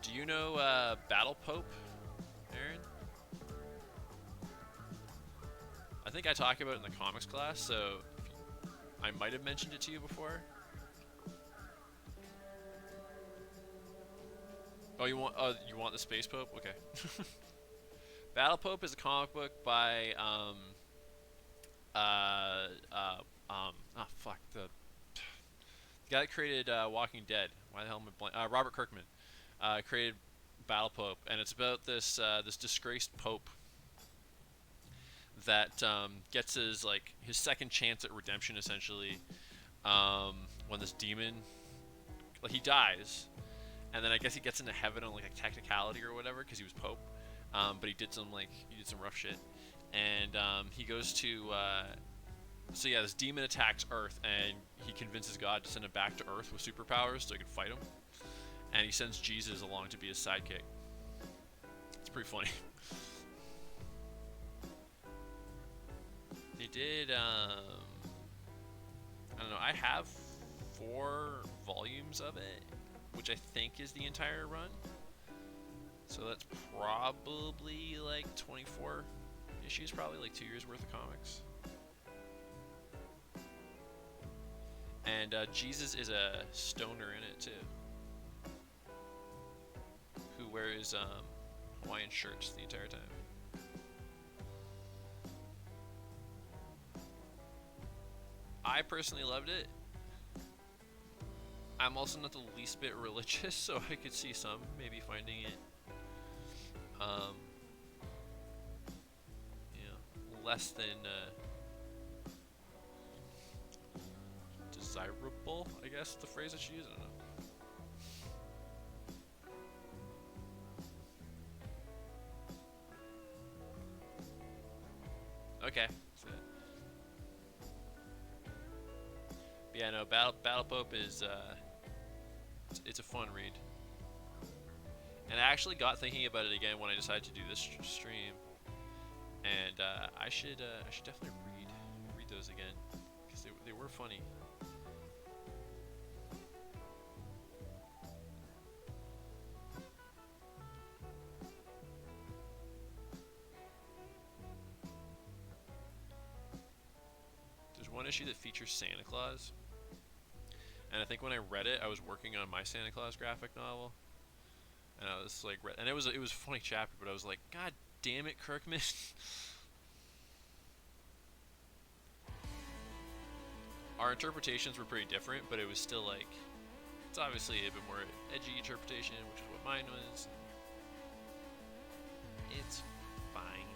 [SPEAKER 3] Do you know Battle Pope, Aaron? I think I talked about it in the comics class, so I might have mentioned it to you before. Oh, you want the Space Pope? Okay. Battle Pope is a comic book by the guy that created Walking Dead. Why the hell am I blank? Robert Kirkman created Battle Pope, and it's about this this disgraced pope that gets his second chance at redemption, essentially, when this demon, like, he dies. And then I guess he gets into heaven on like a technicality or whatever because he was Pope, but he did some rough shit, and he goes to so yeah, this demon attacks Earth, and he convinces God to send him back to Earth with superpowers so he can fight him, and he sends Jesus along to be his sidekick. It's pretty funny. They did I don't know. I have 4 volumes of it, which I think is the entire run. So that's probably like 24 issues, probably like 2 years worth of comics. And Jesus is a stoner in it too, who wears Hawaiian shirts the entire time. I personally loved it. I'm also not the least bit religious, so I could see some maybe finding it, less than desirable, I guess the phrase that she used. I don't know. Okay. So, yeah, no, Battle Pope is it's a fun read, and I actually got thinking about it again when I decided to do this stream, and I should definitely read those again because they were funny. There's one issue that features Santa Claus. And I think when I read it, I was working on my Santa Claus graphic novel, and I was like, and it was a funny chapter, but I was like, God damn it, Kirkman! Our interpretations were pretty different, but it was still like, it's obviously a bit more edgy interpretation, which is what mine was. It's fine.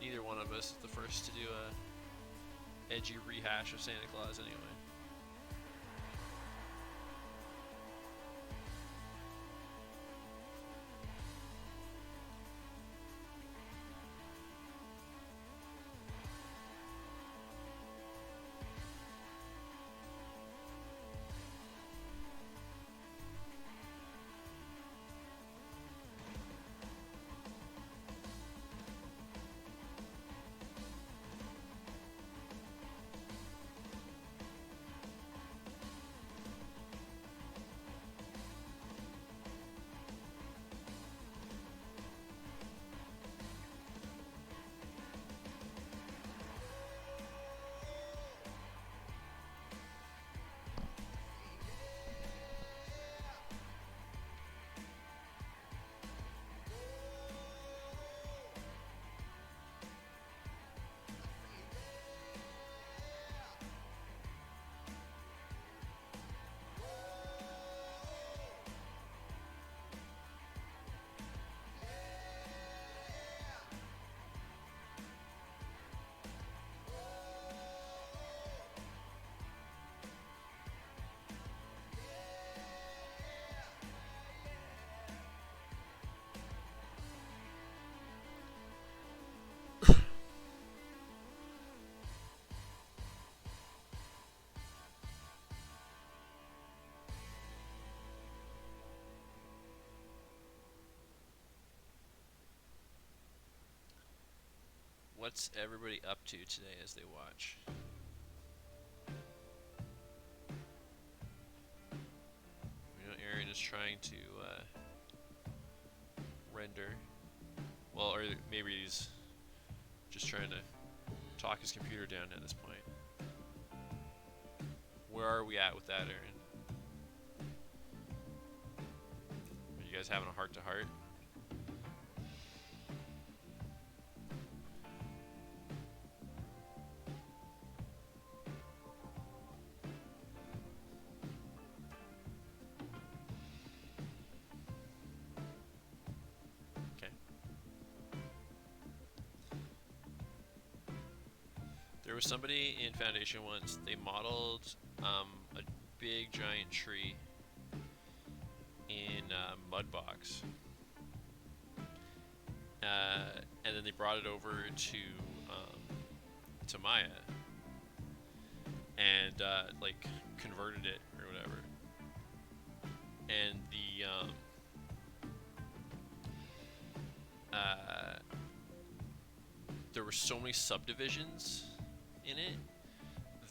[SPEAKER 3] Neither one of us is the first to do a edgy rehash of Santa Claus anyway. What's everybody up to today as they watch? You know, Aaron is trying to render. Well, or maybe he's just trying to talk his computer down at this point. Where are we at with that, Aaron? Are you guys having a heart-to-heart? Okay. There was somebody in Foundation once, they modeled a big giant tree in Mudbox. And then they brought it over to Maya and like converted it or whatever. And there were so many subdivisions in it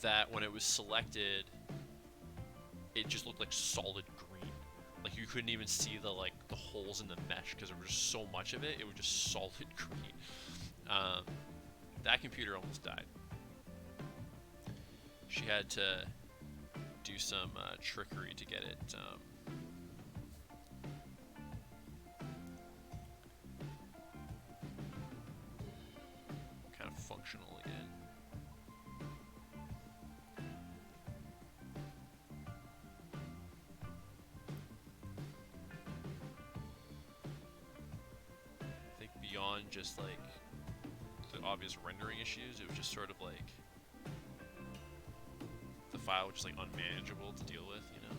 [SPEAKER 3] that when it was selected, it just looked like solid green. Like you couldn't even see the holes in the mesh because there was just so much of it. It was just solid green. That computer almost died. She had to do some trickery to get it kind of functional again. I think beyond just like the obvious rendering issues, it was just sort of like the file was just like unmanageable to deal with, you know?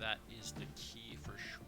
[SPEAKER 3] That is the key for sure.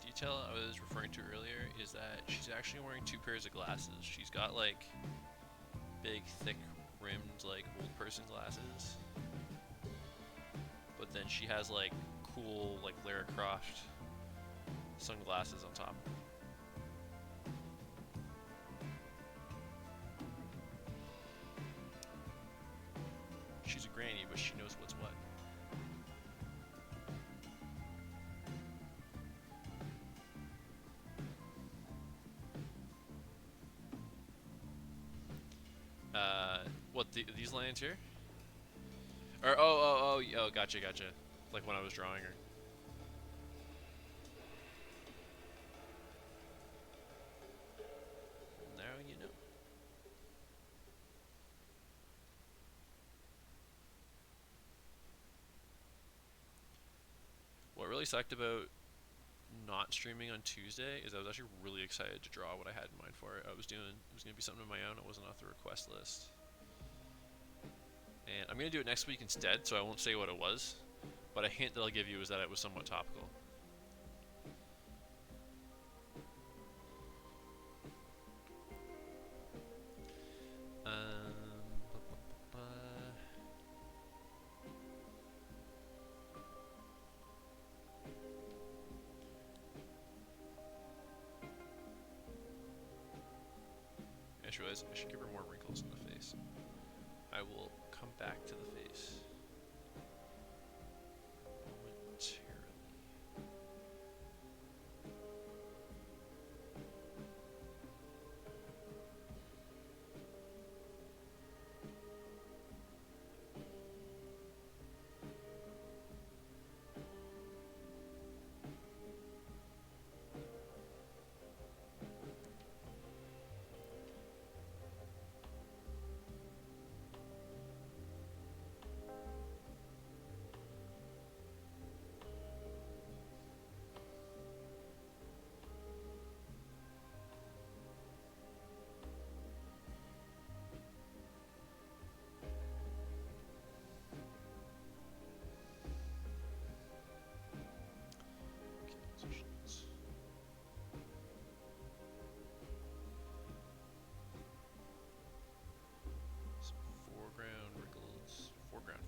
[SPEAKER 3] Detail I was referring to earlier is that she's actually wearing two pairs of glasses. She's got like big, thick rimmed, like old person glasses, but then she has like cool, like Lara Croft sunglasses on top. She's a granny, but she knows what's what. What, these lines here? Or, oh, gotcha. Like when I was drawing her. really sucked about not streaming on Tuesday is I was actually really excited to draw what I had in mind for it. It was gonna be something of my own. It wasn't off the request list, and I'm gonna do it next week instead. So I won't say what it was, but a hint that I'll give you is that it was somewhat topical. I should give her more wrinkles in the face. I will come back to the face momentarily.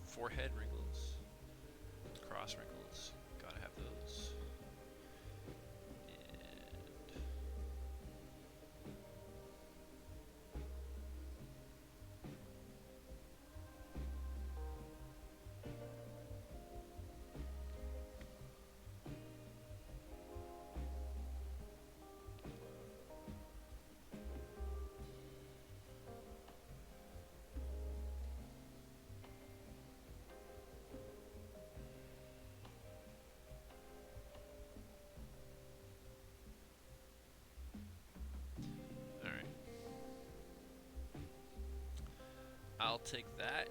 [SPEAKER 3] Forehead wrinkles, cross wrinkles, gotta have those. And all right, I'll take that.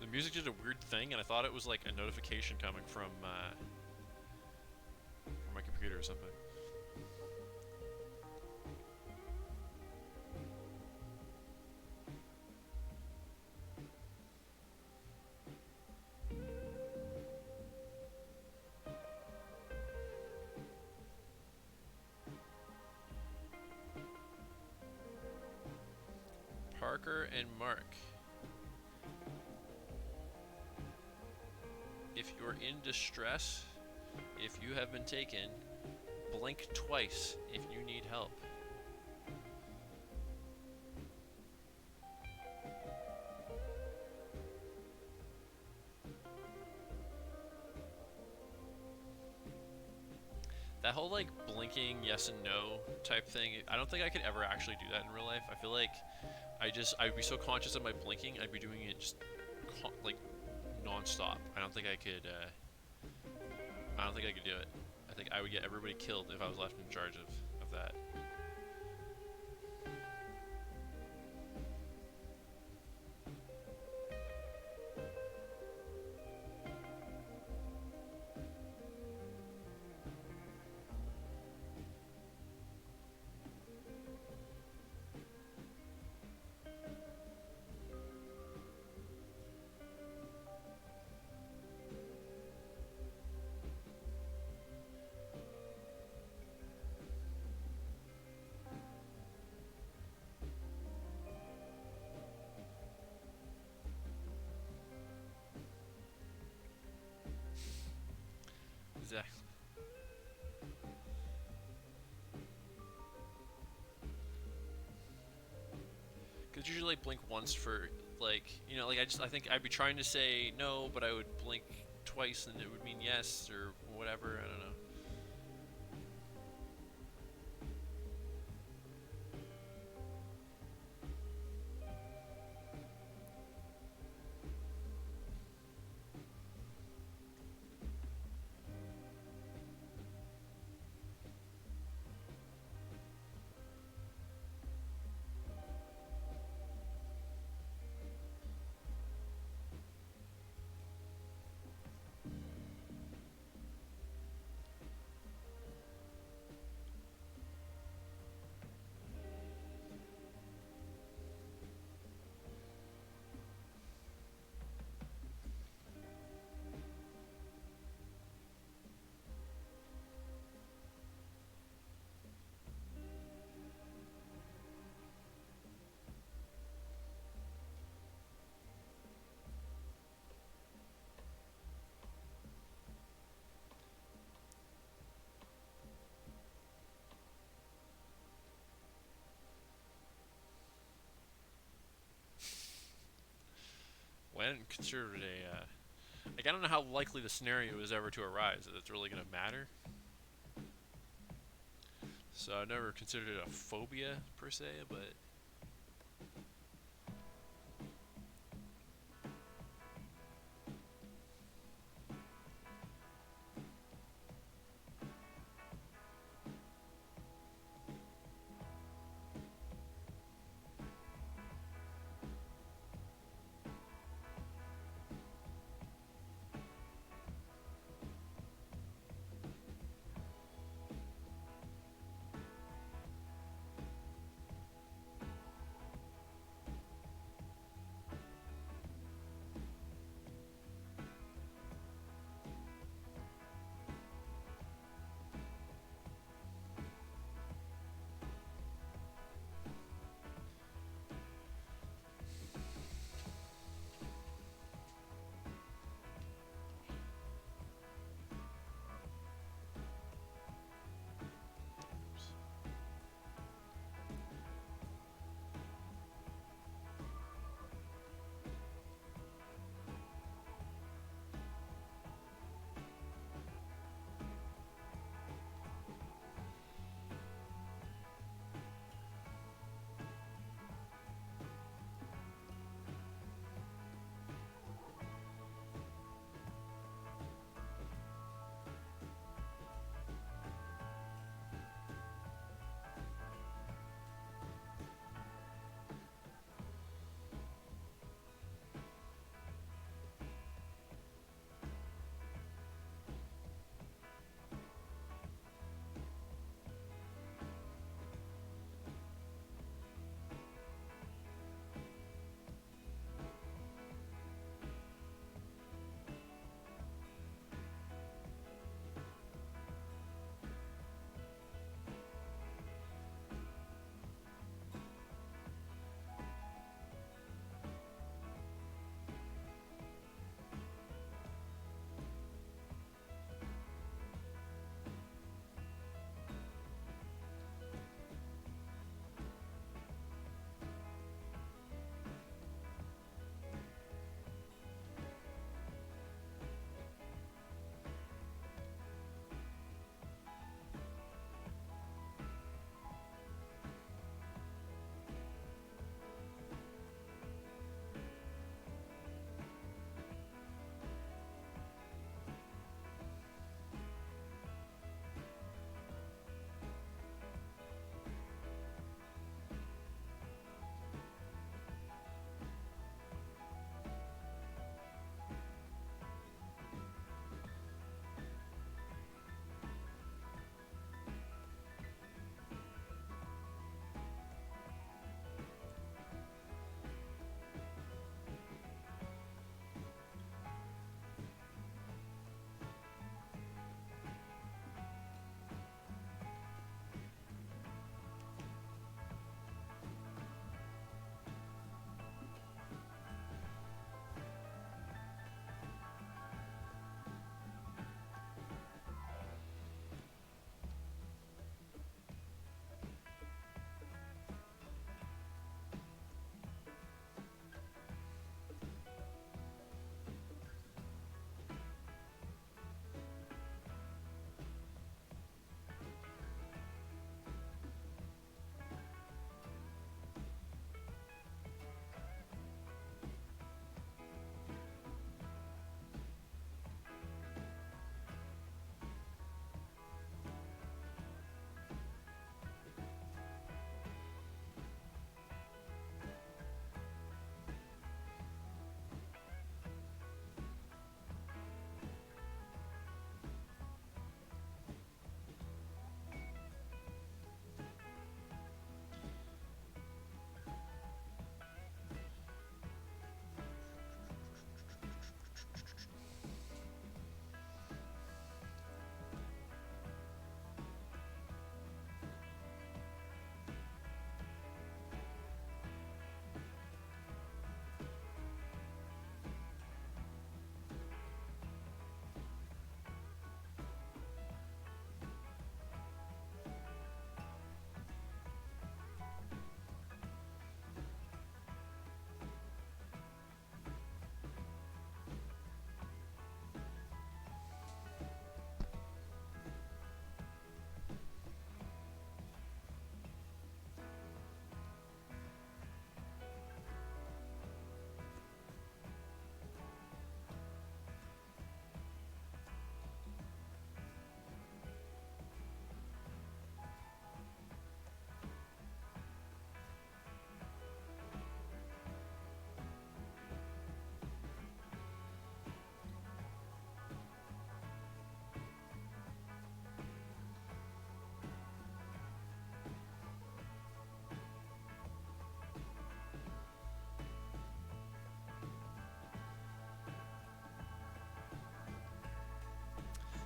[SPEAKER 3] The music did a weird thing, and I thought it was like a notification coming from my computer or something. Parker and Mark. If you're in distress, if you have been taken, blink twice if you need help. That whole like blinking yes and no type thing, I don't think I could ever actually do that in real life. I feel like I'd be so conscious of my blinking, I'd be doing it just like non-stop. I don't think I could do it. I think I would get everybody killed if I was left in charge of that. Exactly. Because usually like blink once for like, you know, like I think I'd be trying to say no, but I would blink twice and it would mean yes or whatever. I don't know. Well, I hadn't considered a like I don't know how likely the scenario is ever to arise that it's really gonna matter. So I've never considered it a phobia per se, but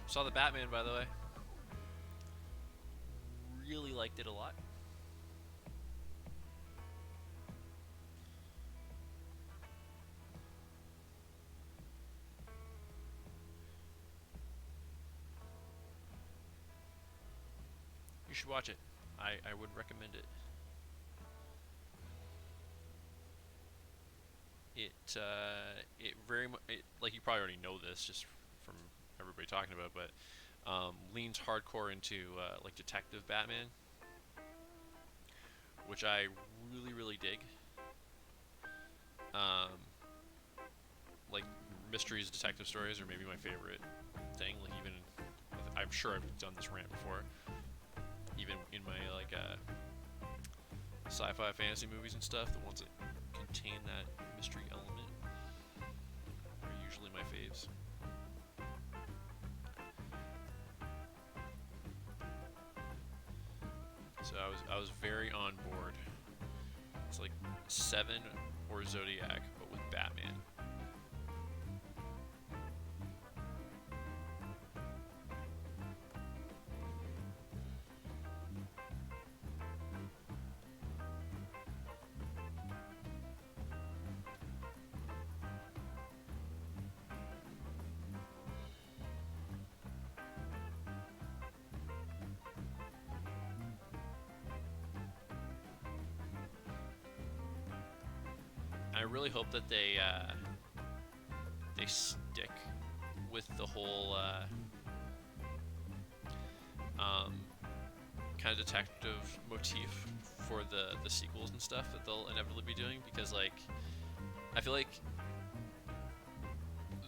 [SPEAKER 3] Saw the Batman, by the way. Really liked it a lot. You should watch it. I would recommend it. It very much, like, you probably already know this just from everybody talking about, but leans hardcore into like detective Batman, which I really dig. Um, like, mysteries, detective stories are maybe my favorite thing. Like, even I'm sure I've done this rant before. Even in my like sci-fi fantasy movies and stuff, the ones that contain that mystery element are usually my faves. So I was very on board. It's like Seven or Zodiac, but with Batman. I really hope that they stick with the whole um, kind of detective motif for the sequels and stuff that they'll inevitably be doing, because like I feel like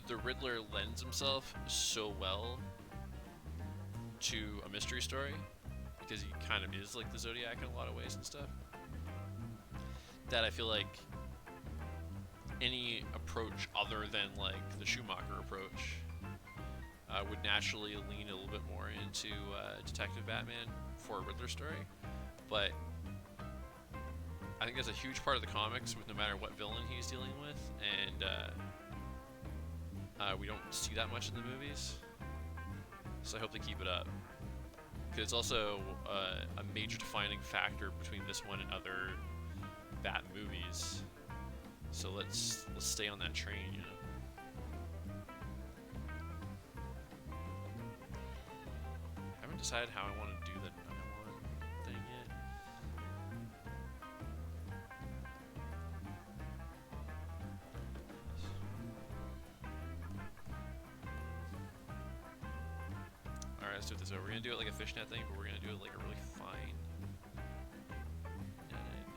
[SPEAKER 3] the Riddler lends himself so well to a mystery story, because he kind of is like the Zodiac in a lot of ways and stuff, that I feel like any approach other than like the Schumacher approach would naturally lean a little bit more into Detective Batman for a Riddler story. But I think that's a huge part of the comics, with no matter what villain he's dealing with, and we don't see that much in the movies. So I hope they keep it up, because it's also a major defining factor between this one and other Bat movies. So let's stay on that train, you know. I haven't decided how I want to do the nylon thing yet. Alright, let's do it this way. We're gonna do it like a fishnet thing, but we're gonna do it like a really fine netting.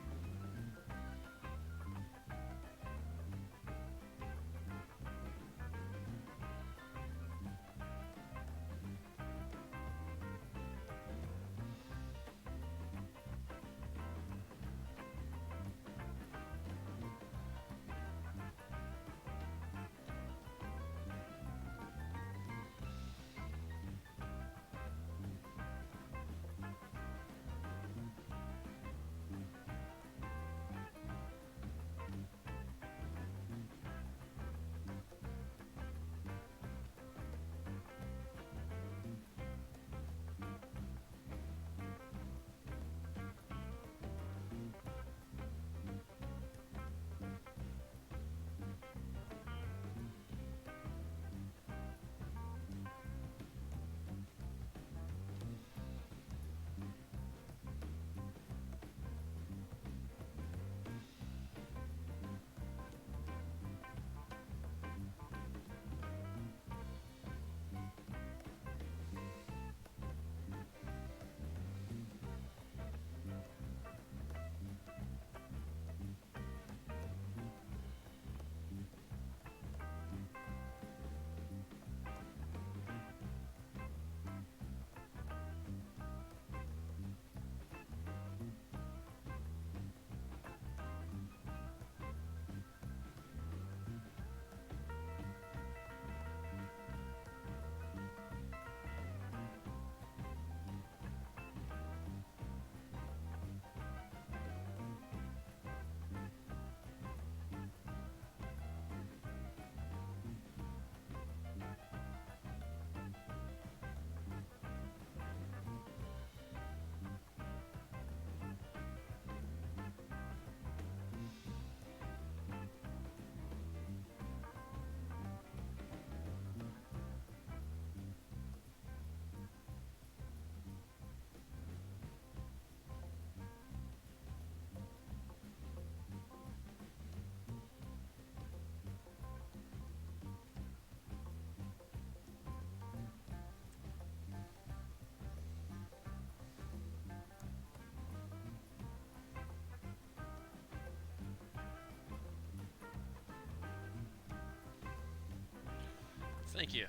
[SPEAKER 3] Thank you.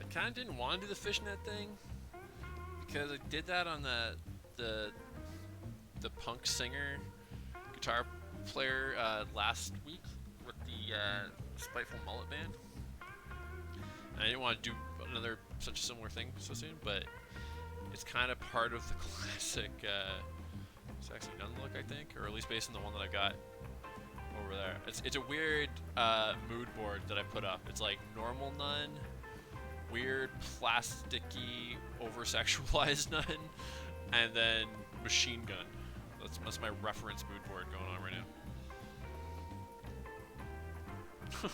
[SPEAKER 3] I kind of didn't want to do the fishnet thing because I did that on the punk singer guitar player last week with the Spiteful Mullet Band. And I didn't want to do another such a similar thing so soon, but it's kind of part of the classic sexy nun look, I think, or at least based on the one that I got over there. It's a weird mood board that I put up. It's like normal nun, weird plasticky over-sexualized nun, and then machine gun. That's my reference mood board going on right now.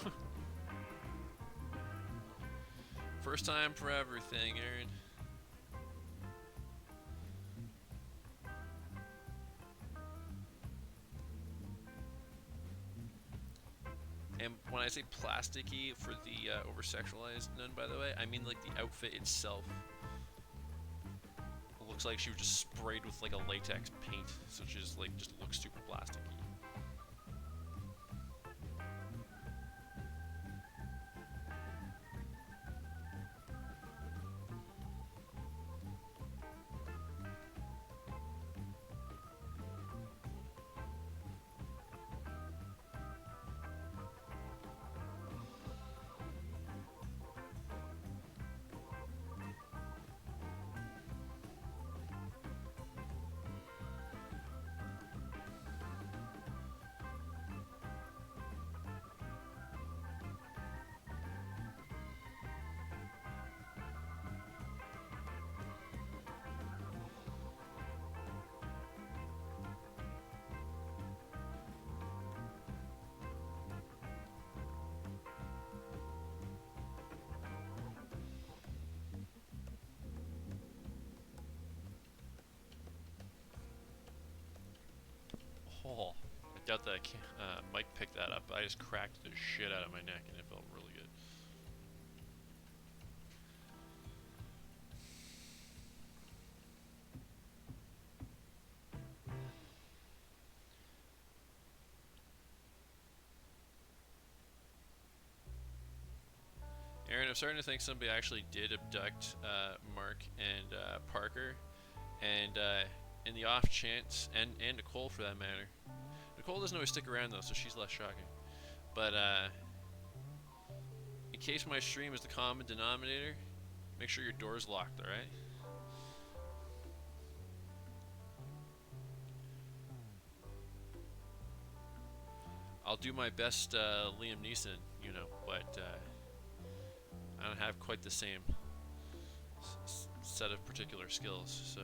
[SPEAKER 3] First time for everything, Aaron. And when I say plasticky for the over-sexualized nun, by the way, I mean like the outfit itself. It looks like she was just sprayed with like a latex paint, so she just looks super plasticky. Oh, I doubt that Mike picked that up. I just cracked the shit out of my neck and it felt really good. Aaron, I'm starting to think somebody actually did abduct Mark and Parker, and in the off chance, and Nicole for that matter. Nicole doesn't always stick around though, so she's less shocking. But in case my stream is the common denominator, make sure your door's locked, alright? I'll do my best Liam Neeson, you know, but I don't have quite the same set of particular skills, so...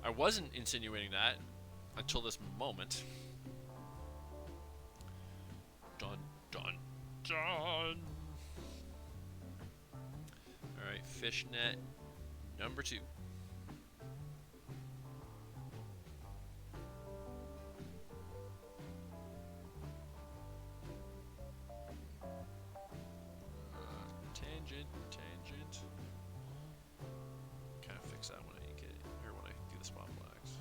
[SPEAKER 3] I wasn't insinuating that until this moment. Dun, dun, dun. Alright, fishnet number 2. Tangent, tangent. Kind of fix that when I get it, or when I do the spot flags.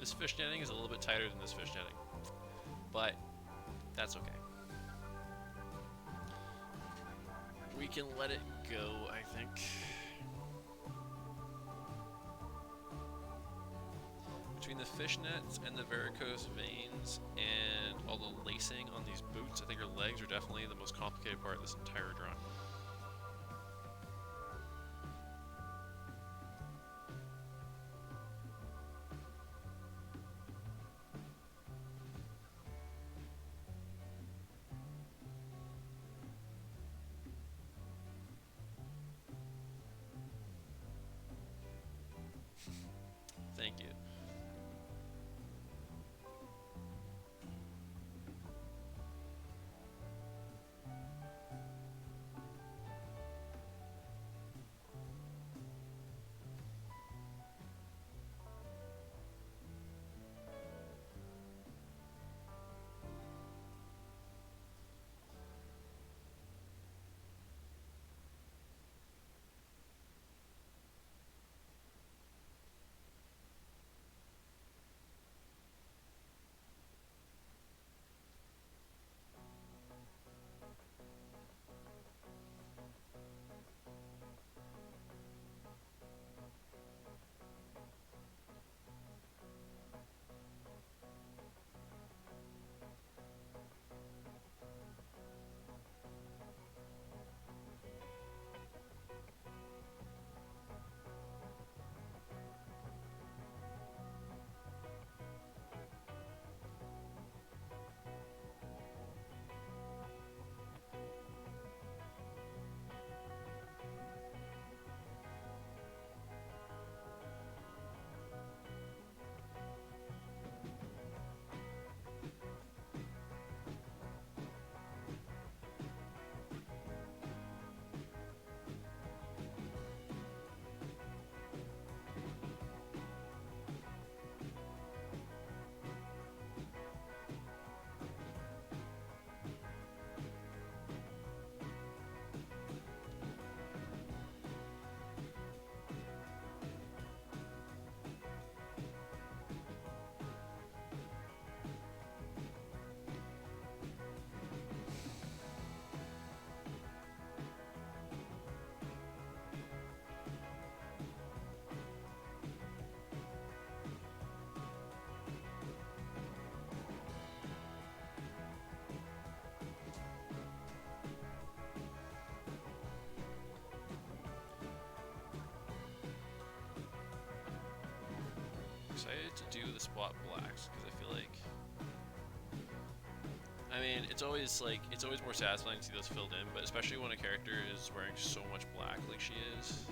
[SPEAKER 3] This fish netting is a little bit tighter than this fish netting, but that's okay. We can let it go, I think. Between the fish nets and the varicose veins and all the lacing on these boots, I think her legs are definitely the most complicated part of this entire drawing. Thank you. Excited to do the spot blacks because I feel like, I mean, it's always more satisfying to see those filled in, but especially when a character is wearing so much black like she is,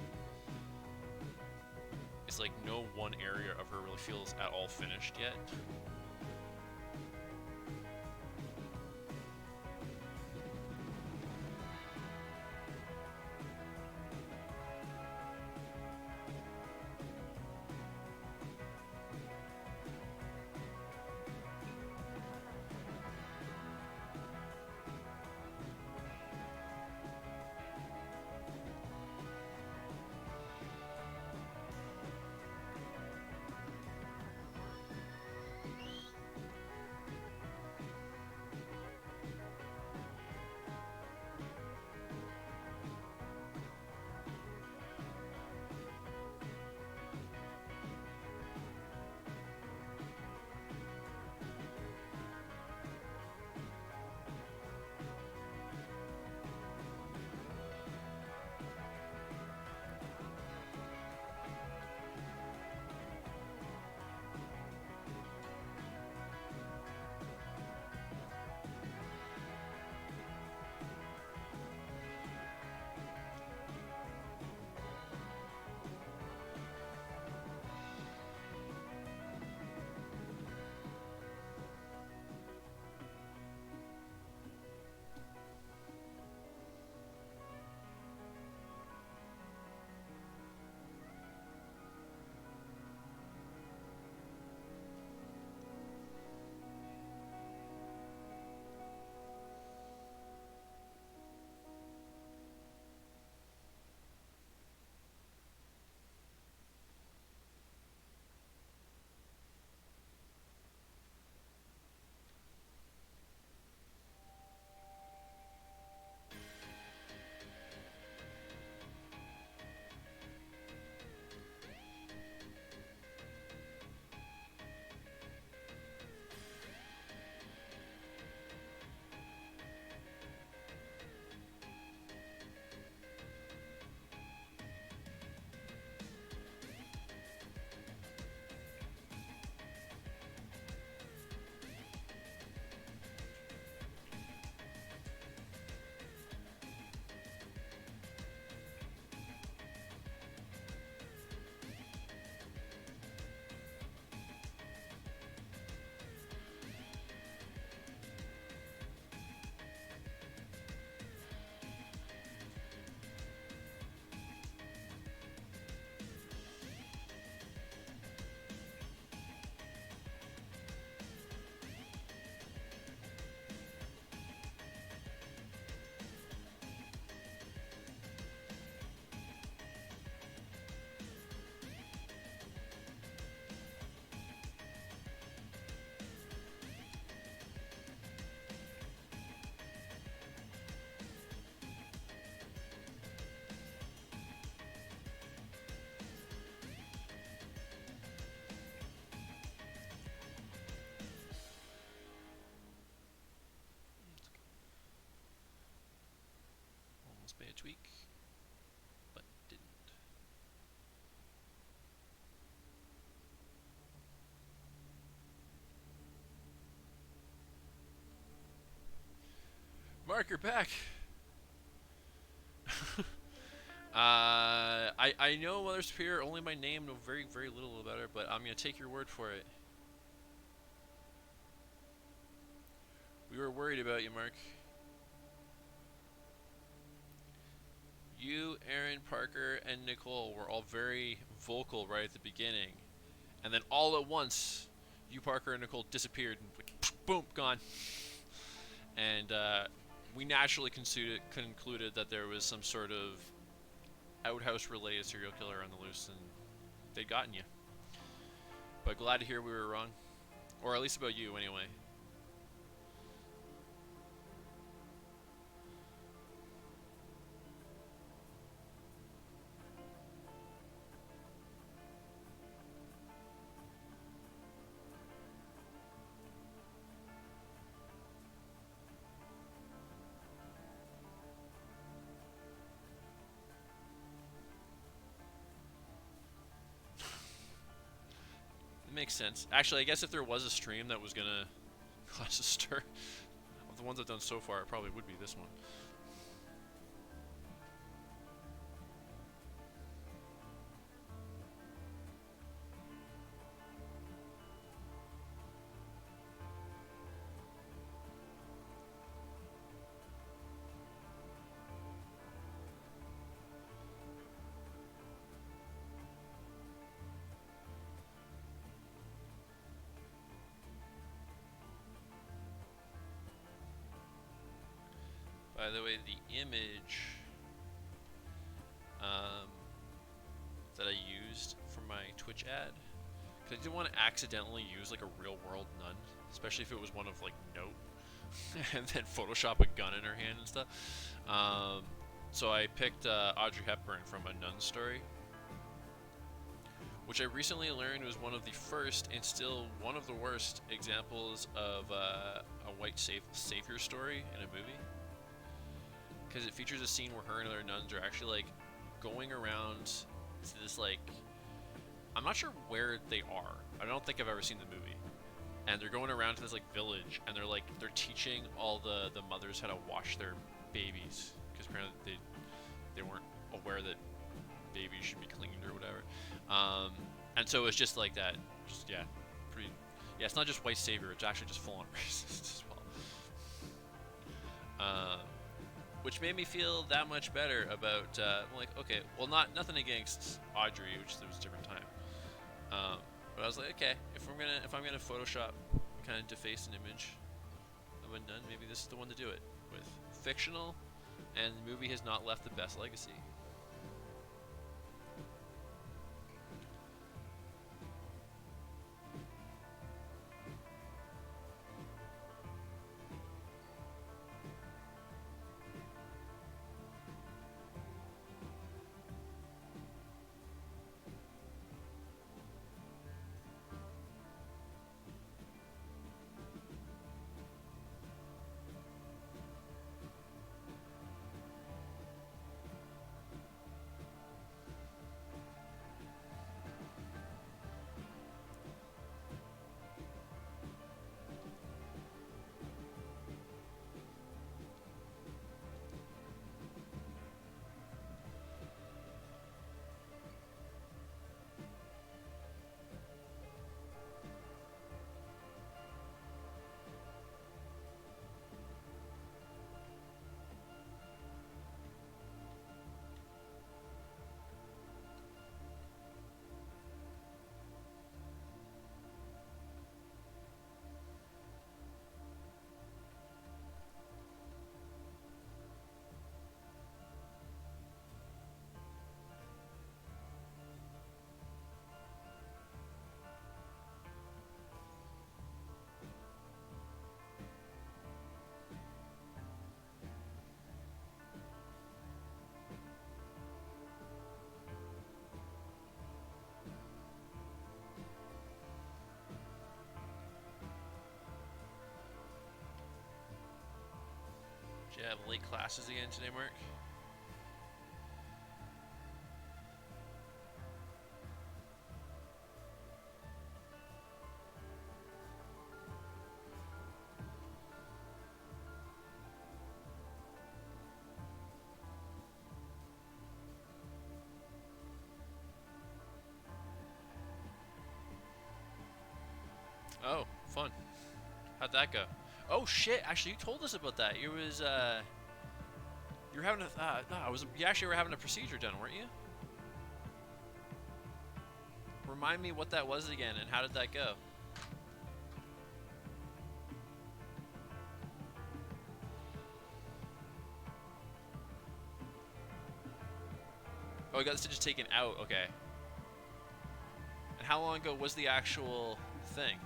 [SPEAKER 3] it's like no one area of her really feels at all finished yet. a tweak, but didn't. Mark, you're back. I know Mother Superior only by name, know very, very little about her, but I'm gonna take your word for it. We were worried about you, Mark. You, Aaron, Parker, and Nicole were all very vocal right at the beginning, and then all at once, you, Parker, and Nicole disappeared, and boom, gone. And we naturally concluded that there was some sort of outhouse-related serial killer on the loose, and they'd gotten you. But glad to hear we were wrong, or at least about you, anyway. It makes sense. Actually, I guess if there was a stream that was gonna cause a stir, of the ones I've done so far, it probably would be this one. By the way, the image that I used for my Twitch ad, because I didn't want to accidentally use like a real world nun, especially if it was one of like note, and then Photoshop a gun in her hand and stuff. So I picked Audrey Hepburn from A Nun Story, which I recently learned was one of the first and still one of the worst examples of a white savior story in a movie. Because it features a scene where her and other nuns are actually like going around to this like, I'm not sure where they are. I don't think I've ever seen the movie. And they're going around to this like village, and they're teaching all the mothers how to wash their babies, because apparently they weren't aware that babies should be cleaned or whatever. And so it's just like that. Just pretty. Yeah, it's not just white savior; it's actually just full on racist as well. Which made me feel that much better about like, okay, well, nothing against Audrey, which there was a different time. But I was like, okay, if I'm gonna Photoshop, kind of deface an image of a nun, maybe this is the one to do it with. Fictional, and the movie has not left the best legacy. Do you have late classes again today, Mark? Oh, fun. How'd that go? Oh shit! Actually, you told us about that. You were having a you actually were having a procedure done, weren't you? Remind me what that was again, and how did that go? Oh, you got the stitches taken out. Okay. And how long ago was the actual thing?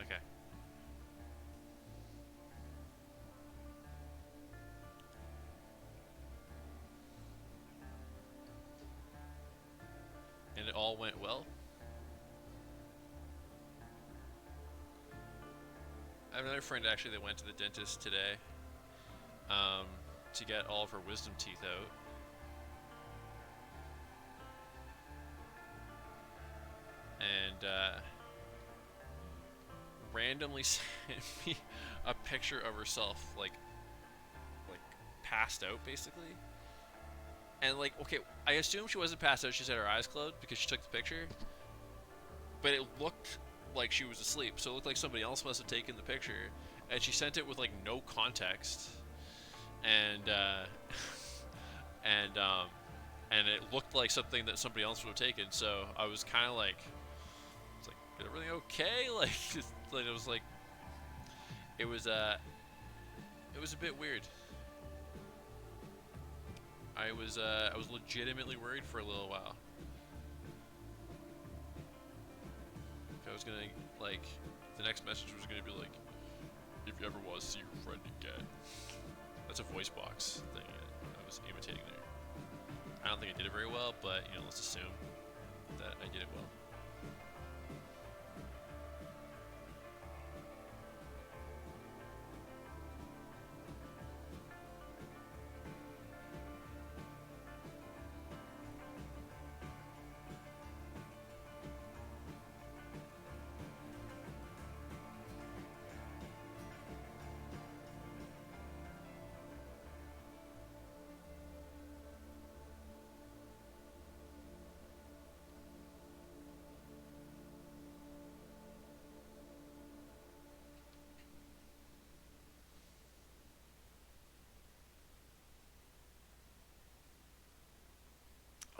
[SPEAKER 3] Okay. And it all went well? I have another friend actually that went to the dentist today to get all of her wisdom teeth out. And randomly sent me a picture of herself, like passed out, basically. And like, okay, I assume she wasn't passed out. She had her eyes closed because she took the picture. But it looked like she was asleep, so it looked like somebody else must have taken the picture. And she sent it with like no context, and and and it looked like something that somebody else would have taken. So I was kind of like, it's like, is everything okay? Like, it was like, it was a bit weird. I was legitimately worried for a little while. I was gonna, like, the next message was gonna be like, if you ever want to see your friend again. That's a voice box thing I was imitating there. I don't think I did it very well, but, you know, let's assume that I did it well.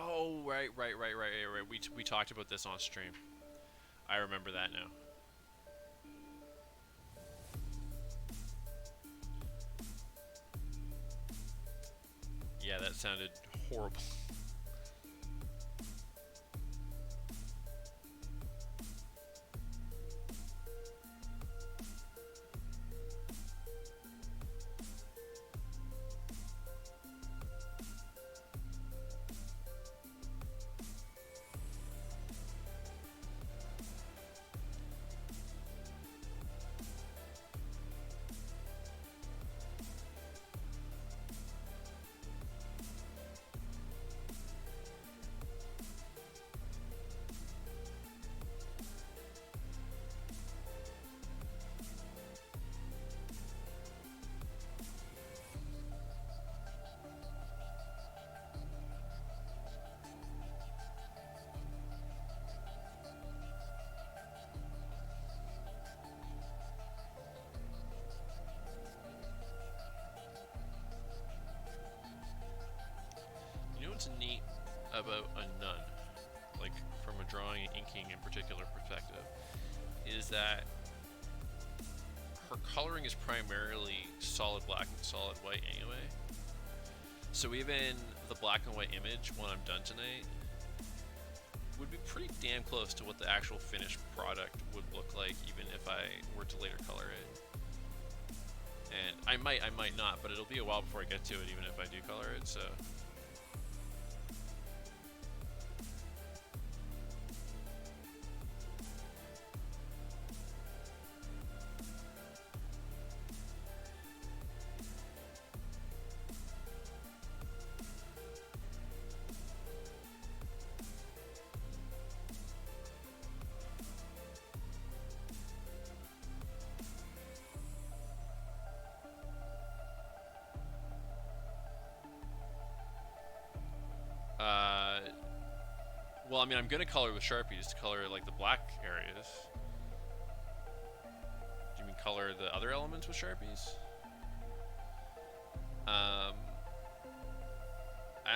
[SPEAKER 3] Oh, right. We talked about this on stream. I remember that now. Yeah, that sounded horrible. You know what's neat about a nun, like from a drawing and inking in particular perspective, is that her coloring is primarily solid black and solid white anyway. So even the black and white image when I'm done tonight would be pretty damn close to what the actual finished product would look like, even if I were to later color it. And I might not, but it'll be a while before I get to it, even if I do color it. So. Well, I mean, I'm gonna color with Sharpies to color like the black areas. Do you mean color the other elements with Sharpies? I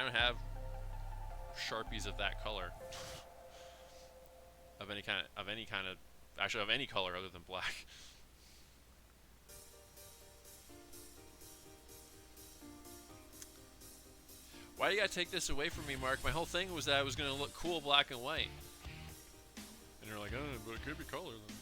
[SPEAKER 3] don't have Sharpies of that color. of any kind of actually of any color other than black. Why do you gotta take this away from me, Mark? My whole thing was that I was gonna look cool black and white. And you're like, oh, but it could be color then.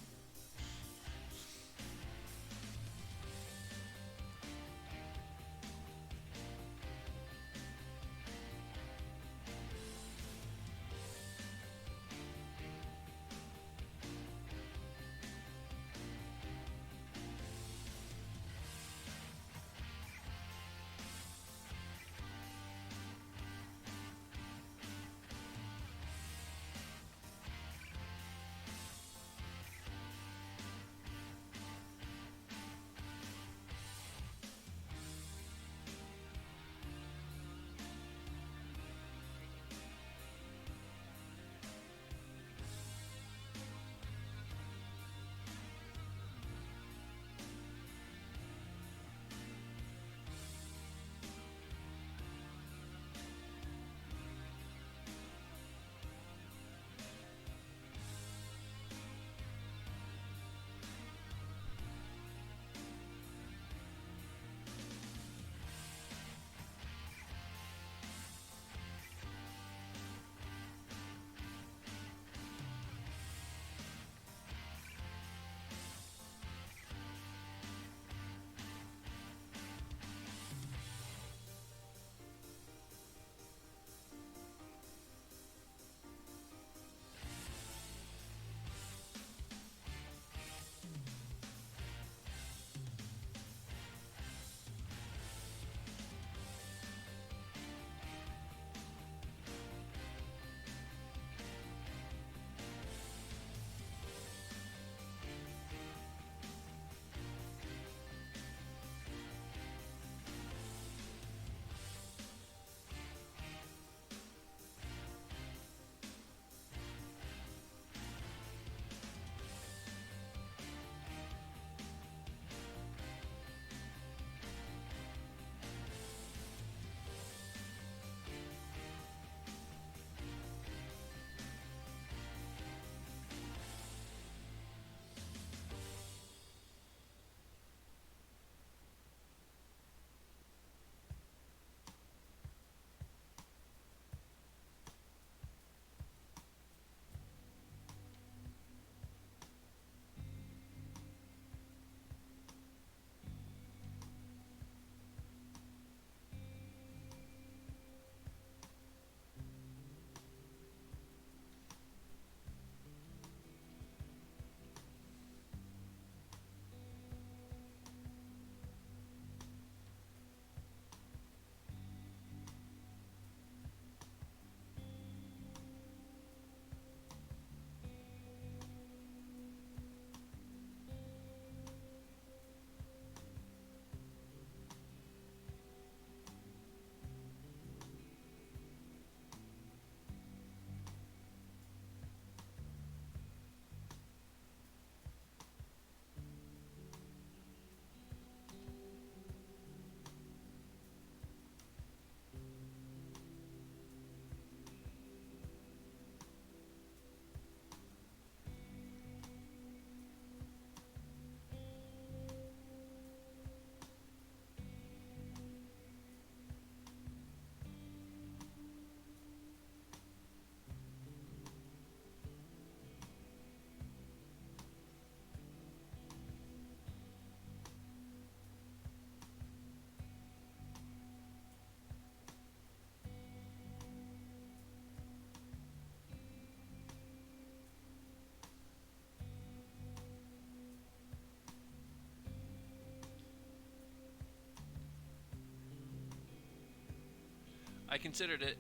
[SPEAKER 3] I considered it.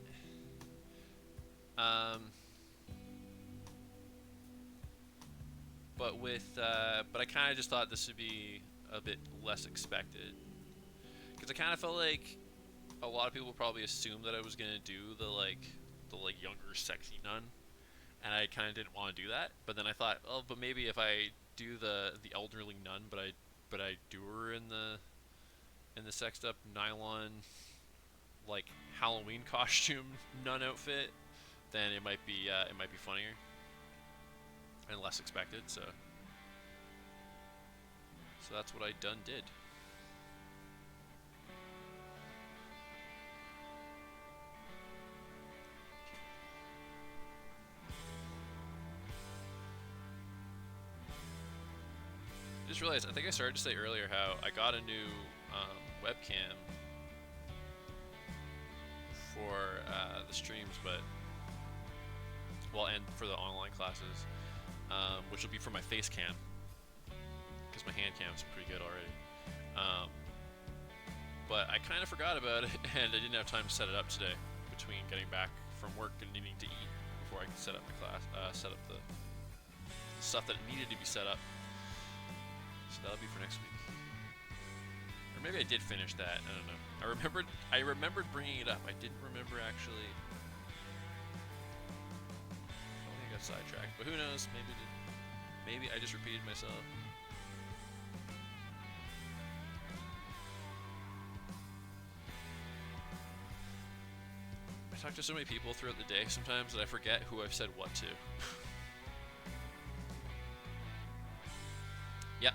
[SPEAKER 3] Um, but I kind of just thought this would be a bit less expected, because I kind of felt like a lot of people probably assumed that I was gonna do the younger, sexy nun, and I kind of didn't want to do that. But then I thought, oh, but maybe if I do the elderly nun, but I do her in the sexed up nylon like Halloween costume nun outfit, then it might be funnier and less expected. So that's what I did. Just realized, I think I started to say earlier how I got a new webcam for the streams, and for the online classes, which will be for my face cam, because my hand cam's pretty good already. But I kind of forgot about it, and I didn't have time to set it up today, between getting back from work and needing to eat before I could set up my class, set up the stuff that needed to be set up. So that'll be for next week. Or maybe I did finish that. I don't know. I remembered bringing it up. I didn't remember actually. I don't think I got sidetracked, but who knows? Maybe I just repeated myself. I talk to so many people throughout the day sometimes that I forget who I've said what to. Yep.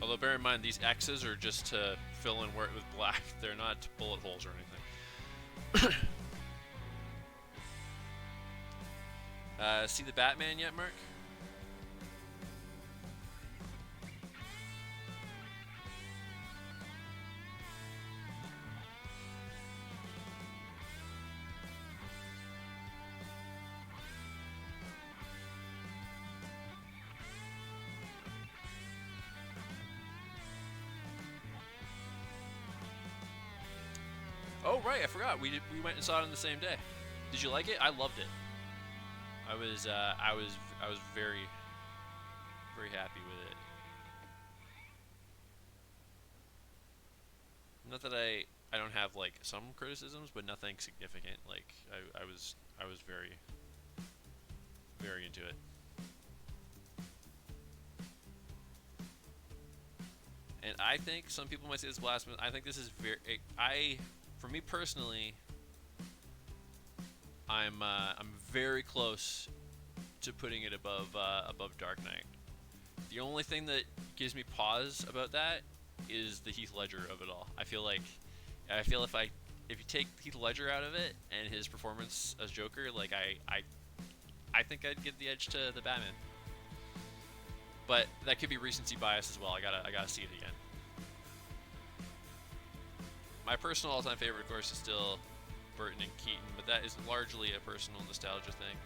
[SPEAKER 3] Although bear in mind, these X's are just to fill in where it was black. They're not bullet holes or anything. See the Batman yet, Mark? Oh right, I forgot. We went and saw it on the same day. Did you like it? I loved it. I was very happy with it. Not that I don't have like some criticisms, but nothing significant. Like I was very into it. And I think some people might say it's blasphemous. I think this is for me personally, I'm very close to putting it above Dark Knight. The only thing that gives me pause about that is the Heath Ledger of it all. I feel if you take Heath Ledger out of it and his performance as Joker, like I think I'd give the edge to the Batman. But that could be recency bias as well. I gotta see it again. My personal all-time favorite, of course, is still Burton and Keaton, but that is largely a personal nostalgia thing.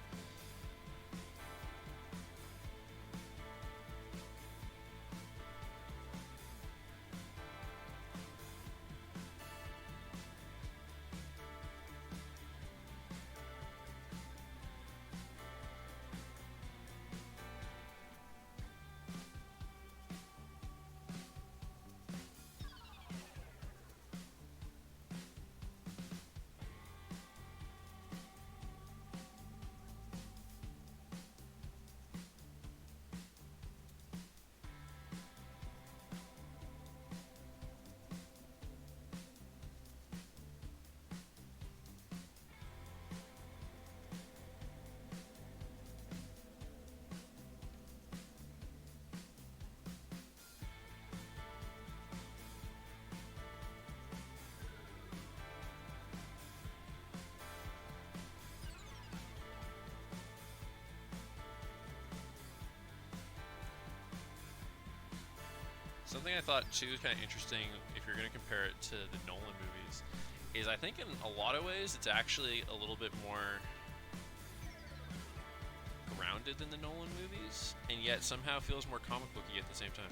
[SPEAKER 3] Something I thought too is kind of interesting, if you're going to compare it to the Nolan movies, is I think in a lot of ways it's actually a little bit more grounded than the Nolan movies, and yet somehow feels more comic booky at the same time.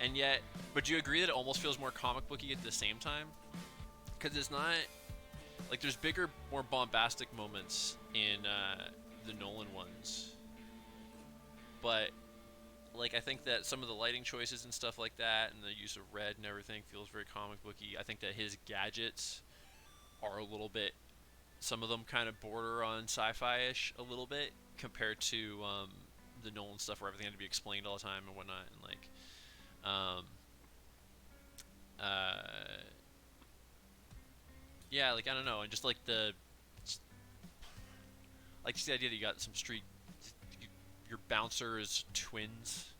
[SPEAKER 3] and yet, but do you agree that it almost feels more comic booky at the same time? Because it's not like there's bigger, more bombastic moments in the Nolan ones, but like I think that some of the lighting choices and stuff like that, and the use of red and everything feels very comic booky. I think that his gadgets are a little bit, some of them kind of border on sci-fi-ish a little bit compared to the Nolan stuff where everything had to be explained all the time and whatnot, and like um, uh, yeah, like I don't know, and just like just the idea that you got some street, your bouncers twins,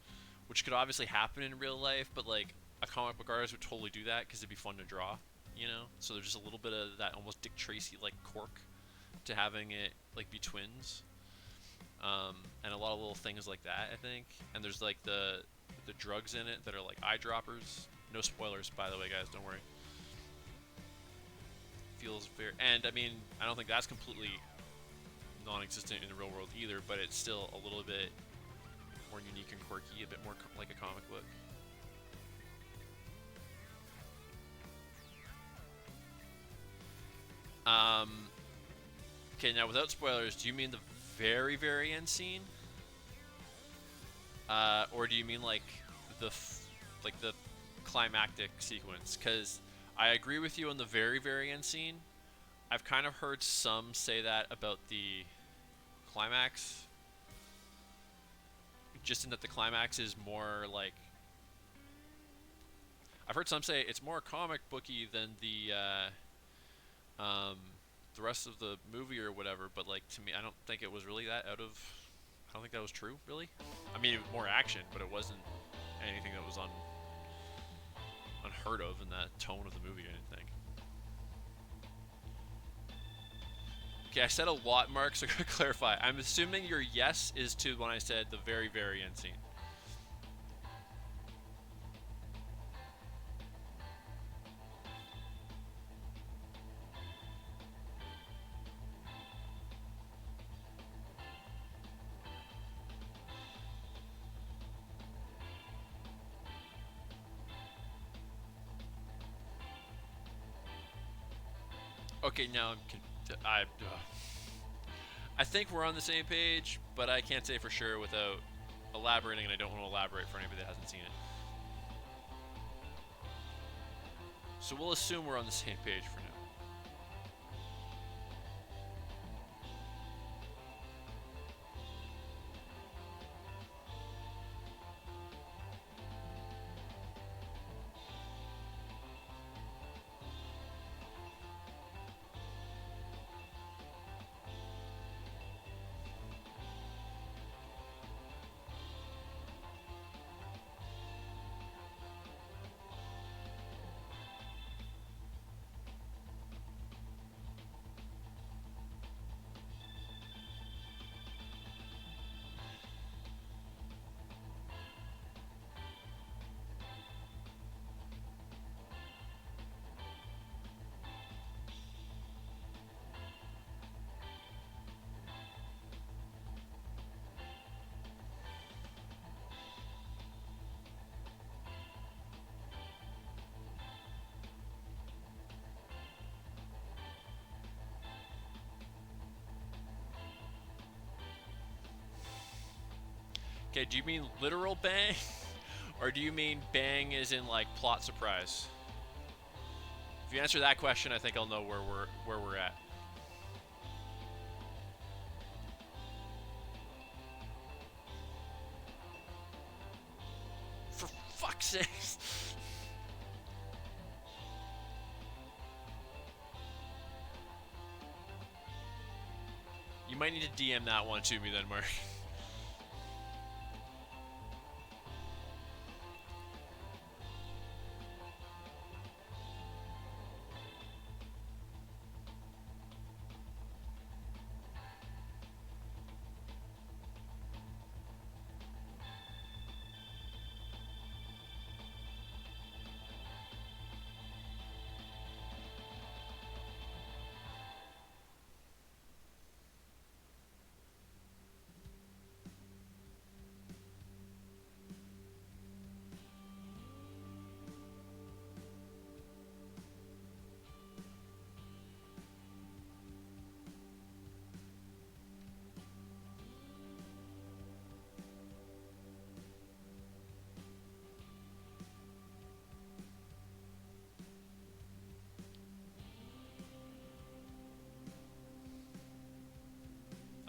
[SPEAKER 3] which could obviously happen in real life, but like a comic book artist would totally do that because it'd be fun to draw, you know. So there's just a little bit of that almost Dick Tracy like quirk to having it like be twins, and a lot of little things like that, I think. And there's like the drugs in it that are like eyedroppers. No spoilers, by the way, guys. Don't worry. Feels very, and I mean, I don't think that's completely non-existent in the real world either, but it's still a little bit more unique and quirky, a bit more like a comic book. Okay, now without spoilers, do you mean the very, very end scene, or do you mean like like the climactic sequence? Because I agree with you on the very, very end scene. I've kind of heard some say that about the climax, just in that the climax is more like, I've heard some say it's more comic booky than the rest of the movie or whatever. But like to me, I don't think it was really that out of. I don't think that was true, really. I mean, it was more action, but it wasn't anything that was unheard of in that tone of the movie. I didn't think. Okay, I said a lot, Mark, so I'm going to clarify. I'm assuming your yes is to when I said the very, very end scene. Okay, now I think we're on the same page, but I can't say for sure without elaborating, and I don't want to elaborate for anybody that hasn't seen it. So we'll assume we're on the same page for now. Okay, do you mean literal bang? Or do you mean bang as in like plot surprise? If you answer that question, I think I'll know where we're at. For fuck's sake. You might need to DM that one to me then, Mark.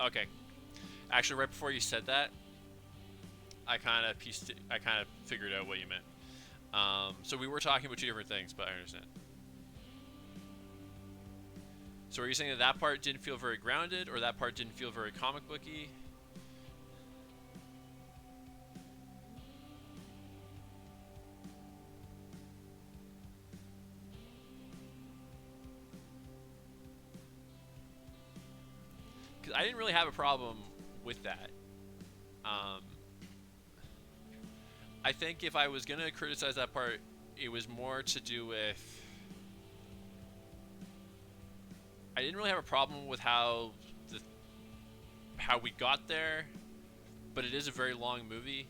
[SPEAKER 3] Okay. Actually, right before you said that, I kind of figured out what you meant. So we were talking about two different things, but I understand. So are you saying that that part didn't feel very grounded, or that part didn't feel very comic booky? Because I didn't really have a problem with that. Um, I think if I was gonna criticize that part, it was more to do with I didn't really have a problem with how we got there, but it is a very long movie,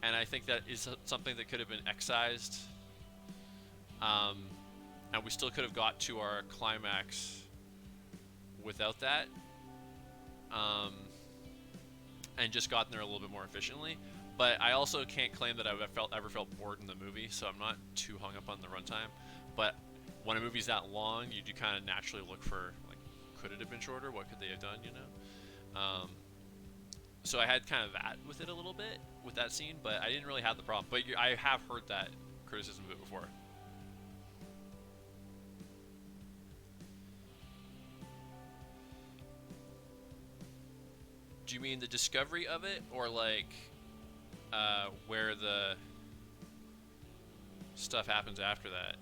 [SPEAKER 3] and I think that is something that could have been excised. Um, and we still could have got to our climax without that, um, and just gotten there a little bit more efficiently. But I also can't claim that I've ever felt bored in the movie, so I'm not too hung up on the runtime. But when a movie's that long, you do kind of naturally look for, like, could it have been shorter? What could they have done? You know. So I had kind of that with it a little bit with that scene, but I didn't really have the problem. But I have heard that criticism of it before. Do you mean the discovery of it, or like where the stuff happens after that?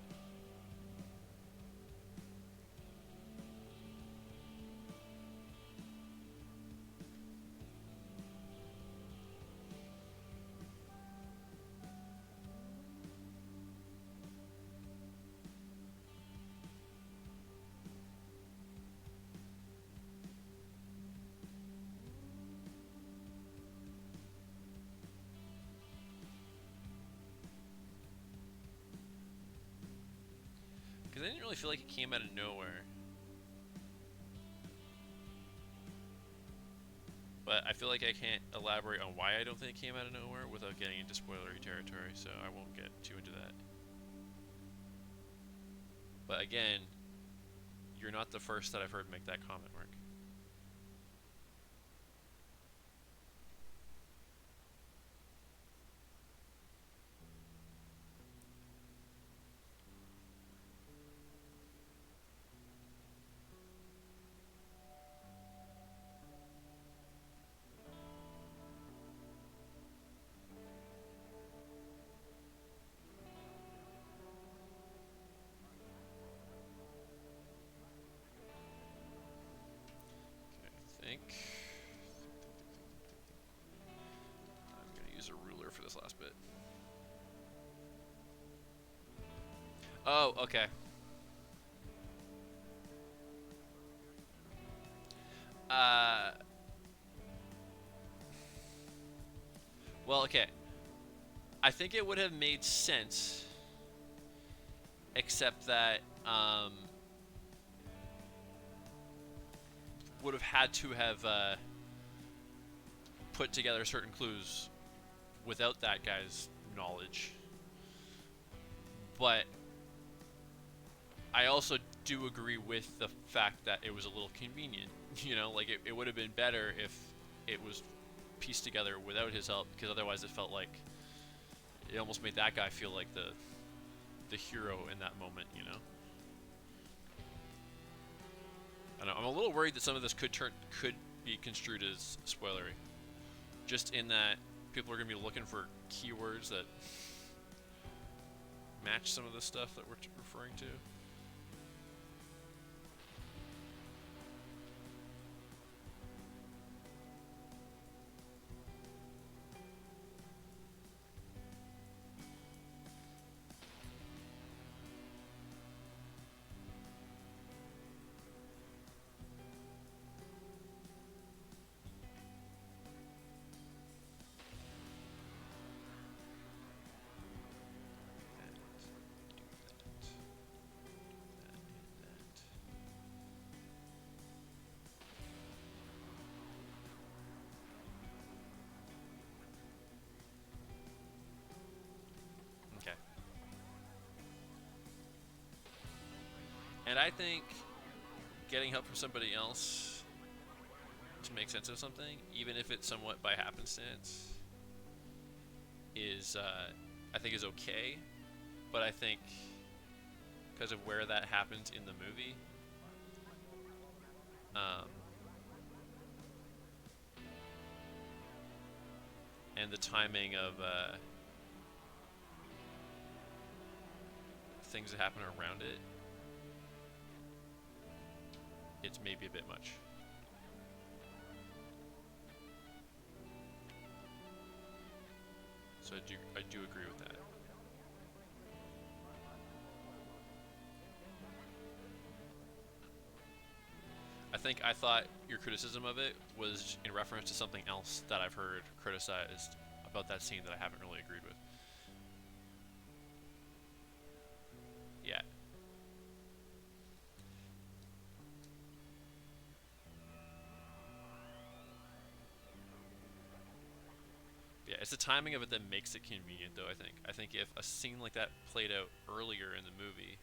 [SPEAKER 3] Because I didn't really feel like it came out of nowhere. But I feel like I can't elaborate on why I don't think it came out of nowhere without getting into spoilery territory, so I won't get too into that. But again, you're not the first that I've heard make that comment, Mark. Okay, I think I'm going to use a ruler for this last bit. Oh, okay. Uh, well, okay. I think it would have made sense, except that would have had to have put together certain clues without that guy's knowledge. But I also do agree with the fact that it was a little convenient. You know, like it would have been better if it was pieced together without his help, because otherwise it felt like it almost made that guy feel like the hero in that moment, you know? I know, I'm a little worried that some of this could be construed as spoilery. Just in that people are going to be looking for keywords that match some of the stuff that we're referring to. Okay. And I think getting help from somebody else to make sense of something, even if it's somewhat by happenstance, is I think is okay. But I think because of where that happens in the movie, um, and the timing of things that happen around it, it's maybe a bit much. So I do agree with that. I thought your criticism of it was in reference to something else that I've heard criticized about that scene that I haven't really agreed with. Yeah. Yeah, it's the timing of it that makes it convenient, though. I think if a scene like that played out earlier in the movie,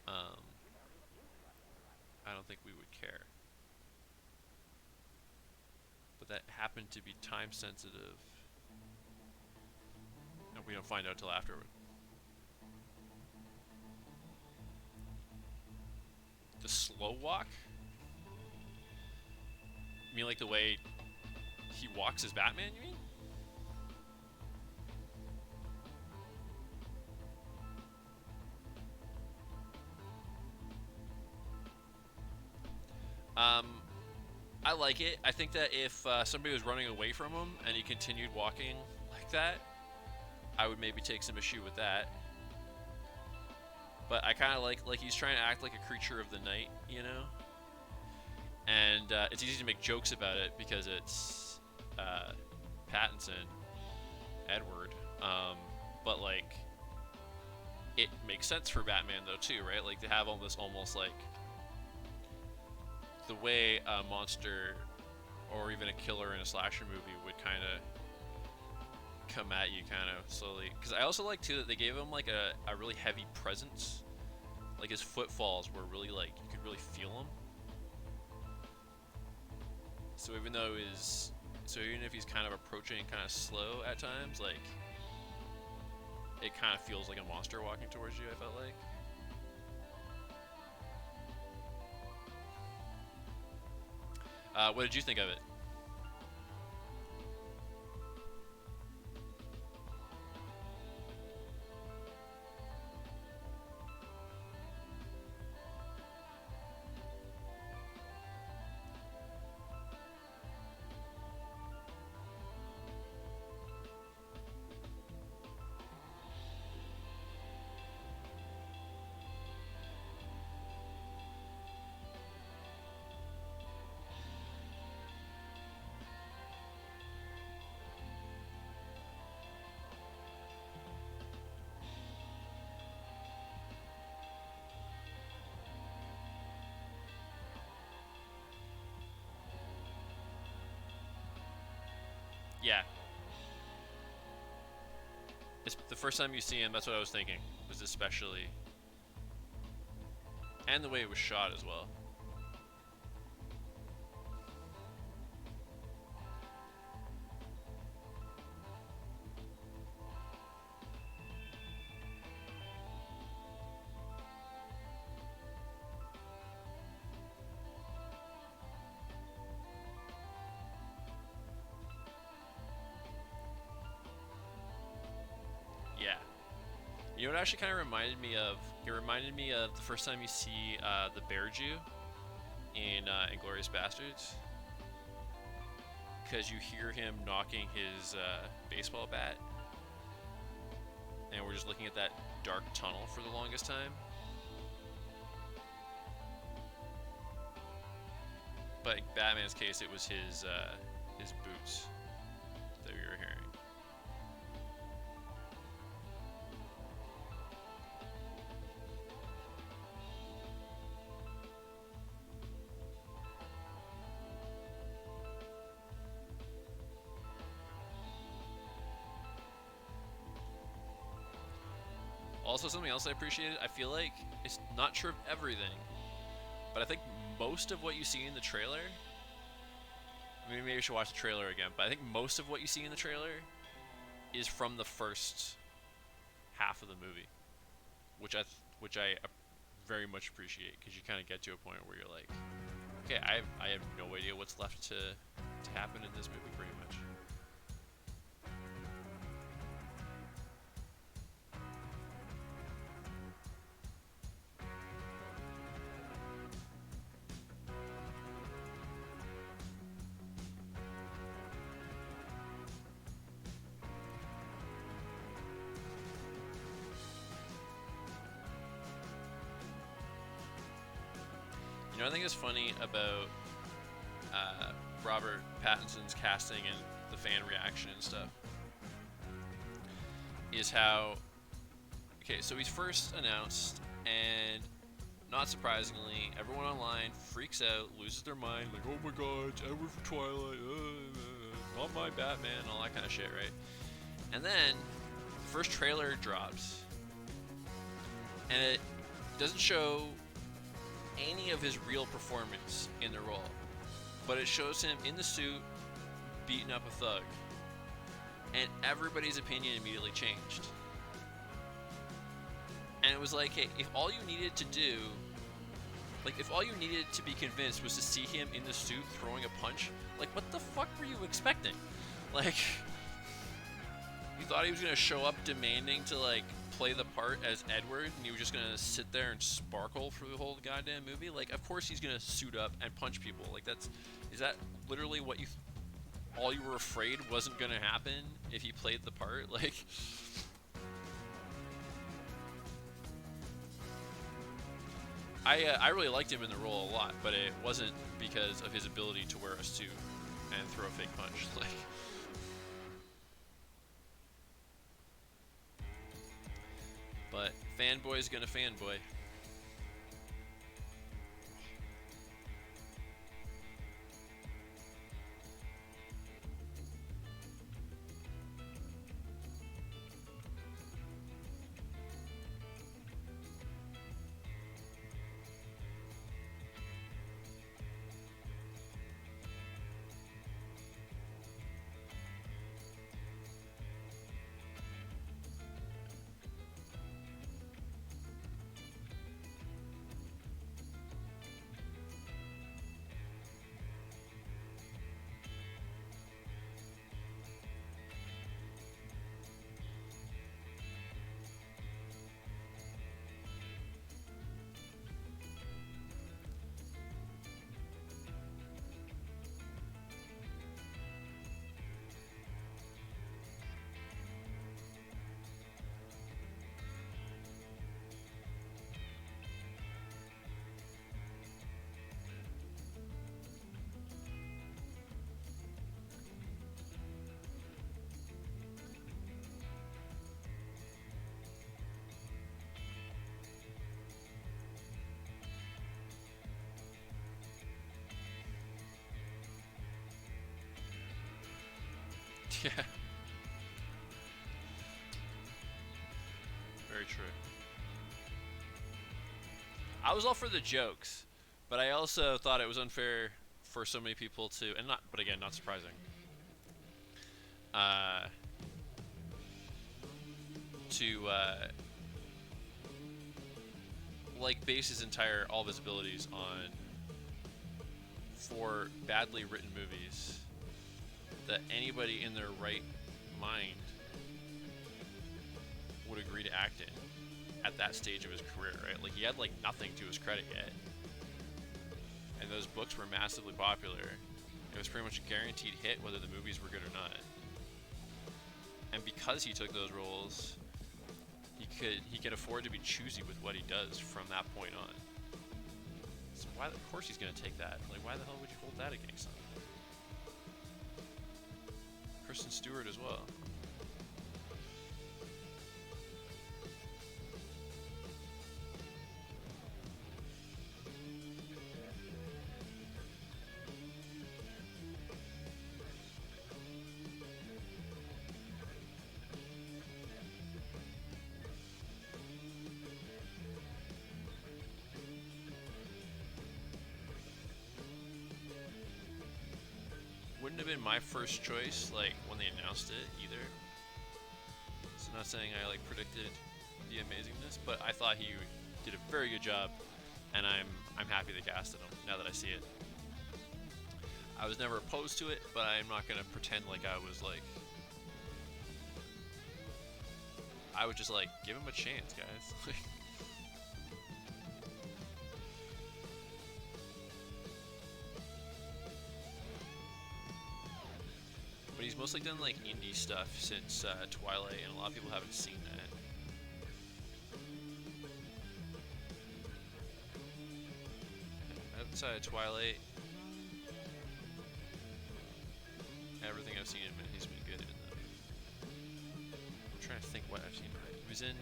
[SPEAKER 3] um, I don't think we would care. But that happened to be time sensitive, and we don't find out till afterward. The slow walk? You mean like the way he walks as Batman, you mean? Um, I like it. I think that if somebody was running away from him and he continued walking like that, I would maybe take some issue with that. But I kind of like he's trying to act like a creature of the night, you know? And it's easy to make jokes about it because it's Pattinson, Edward. But like, it makes sense for Batman though too, right? Like to have all this almost like the way a monster or even a killer in a slasher movie would kind of come at you kind of slowly. Because I also like too that they gave him like a really heavy presence. Like his footfalls were really like, you could really feel them. So even though even if he's kind of approaching kind of slow at times, like it kind of feels like a monster walking towards you, I felt like. What did you think of it? Yeah, it's the first time you see him. That's what I was thinking. Was especially, and the way it was shot as well. Yeah. You know what actually kind of reminded me of? It reminded me of the first time you see the Bear Jew in Inglourious Bastards, because you hear him knocking his baseball bat, and we're just looking at that dark tunnel for the longest time. But in Batman's case, it was his boots that we were hearing. Also, something else I appreciated, I feel like it's not true of everything, but I think most of what you see in the trailer, I mean, maybe you should watch the trailer again, but I think most of what you see in the trailer is from the first half of the movie, which I very much appreciate, because you kind of get to a point where you're like, okay, I have no idea what's left to happen in this movie, pretty much. You know, I think it's funny about Robert Pattinson's casting and the fan reaction and stuff is how, okay, so he's first announced, and not surprisingly, everyone online freaks out, loses their mind, like, oh my god, it's Edward from Twilight, not my Batman, all that kind of shit, right? And then the first trailer drops, and it doesn't show any of his real performance in the role, but it shows him in the suit beating up a thug, and everybody's opinion immediately changed. And it was like, hey, if all you needed to do, like, if all you needed to be convinced was to see him in the suit throwing a punch, like, what the fuck were you expecting? Like, you thought he was gonna show up demanding to, like, play the part as Edward, and he was just gonna sit there and sparkle for the whole goddamn movie? Like, of course he's gonna suit up and punch people. Like, is that literally what all you were afraid wasn't gonna happen if he played the part? Like, I really liked him in the role a lot, but it wasn't because of his ability to wear a suit and throw a fake punch. Like, but fanboy's gonna fanboy. Yeah. Very true. I was all for the jokes, but I also thought it was unfair for so many people to, and not, but again, not surprising, to like base his entire, all of his abilities on 4 badly written movies that anybody in their right mind would agree to act in at that stage of his career, right? Like, he had like nothing to his credit yet, and those books were massively popular. It was pretty much a guaranteed hit whether the movies were good or not. And because he took those roles, he could afford to be choosy with what he does from that point on. So why, of course he's gonna take that. Like, why the hell would you hold that against him? Kristen Stewart as well. wouldn't have been my first choice, like, when they announced it, either. So not saying I, like, predicted the amazingness, but I thought he did a very good job, and I'm happy they casted him, now that I see it. I was never opposed to it, but I'm not gonna pretend like I was, like... I would just, like, give him a chance, guys. But he's mostly done, like, indie stuff since Twilight, and a lot of people haven't seen that. Outside of Twilight, everything I've seen him in, he's been good in them. I'm trying to think what I've seen. He was in, what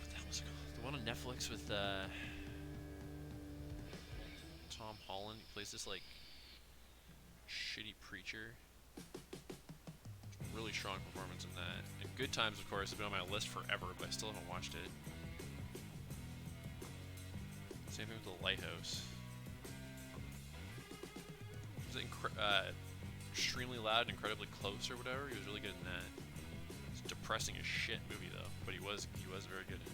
[SPEAKER 3] the hell was it called? The one on Netflix with, Tom Holland. He plays this, like, shitty preacher. Really strong performance in that. And Good Times, of course, has been on my list forever, but I still haven't watched it. Same thing with The Lighthouse. Was it extremely loud and incredibly close or whatever? He was really good in that. It's a depressing as shit movie though, but he was very good in it.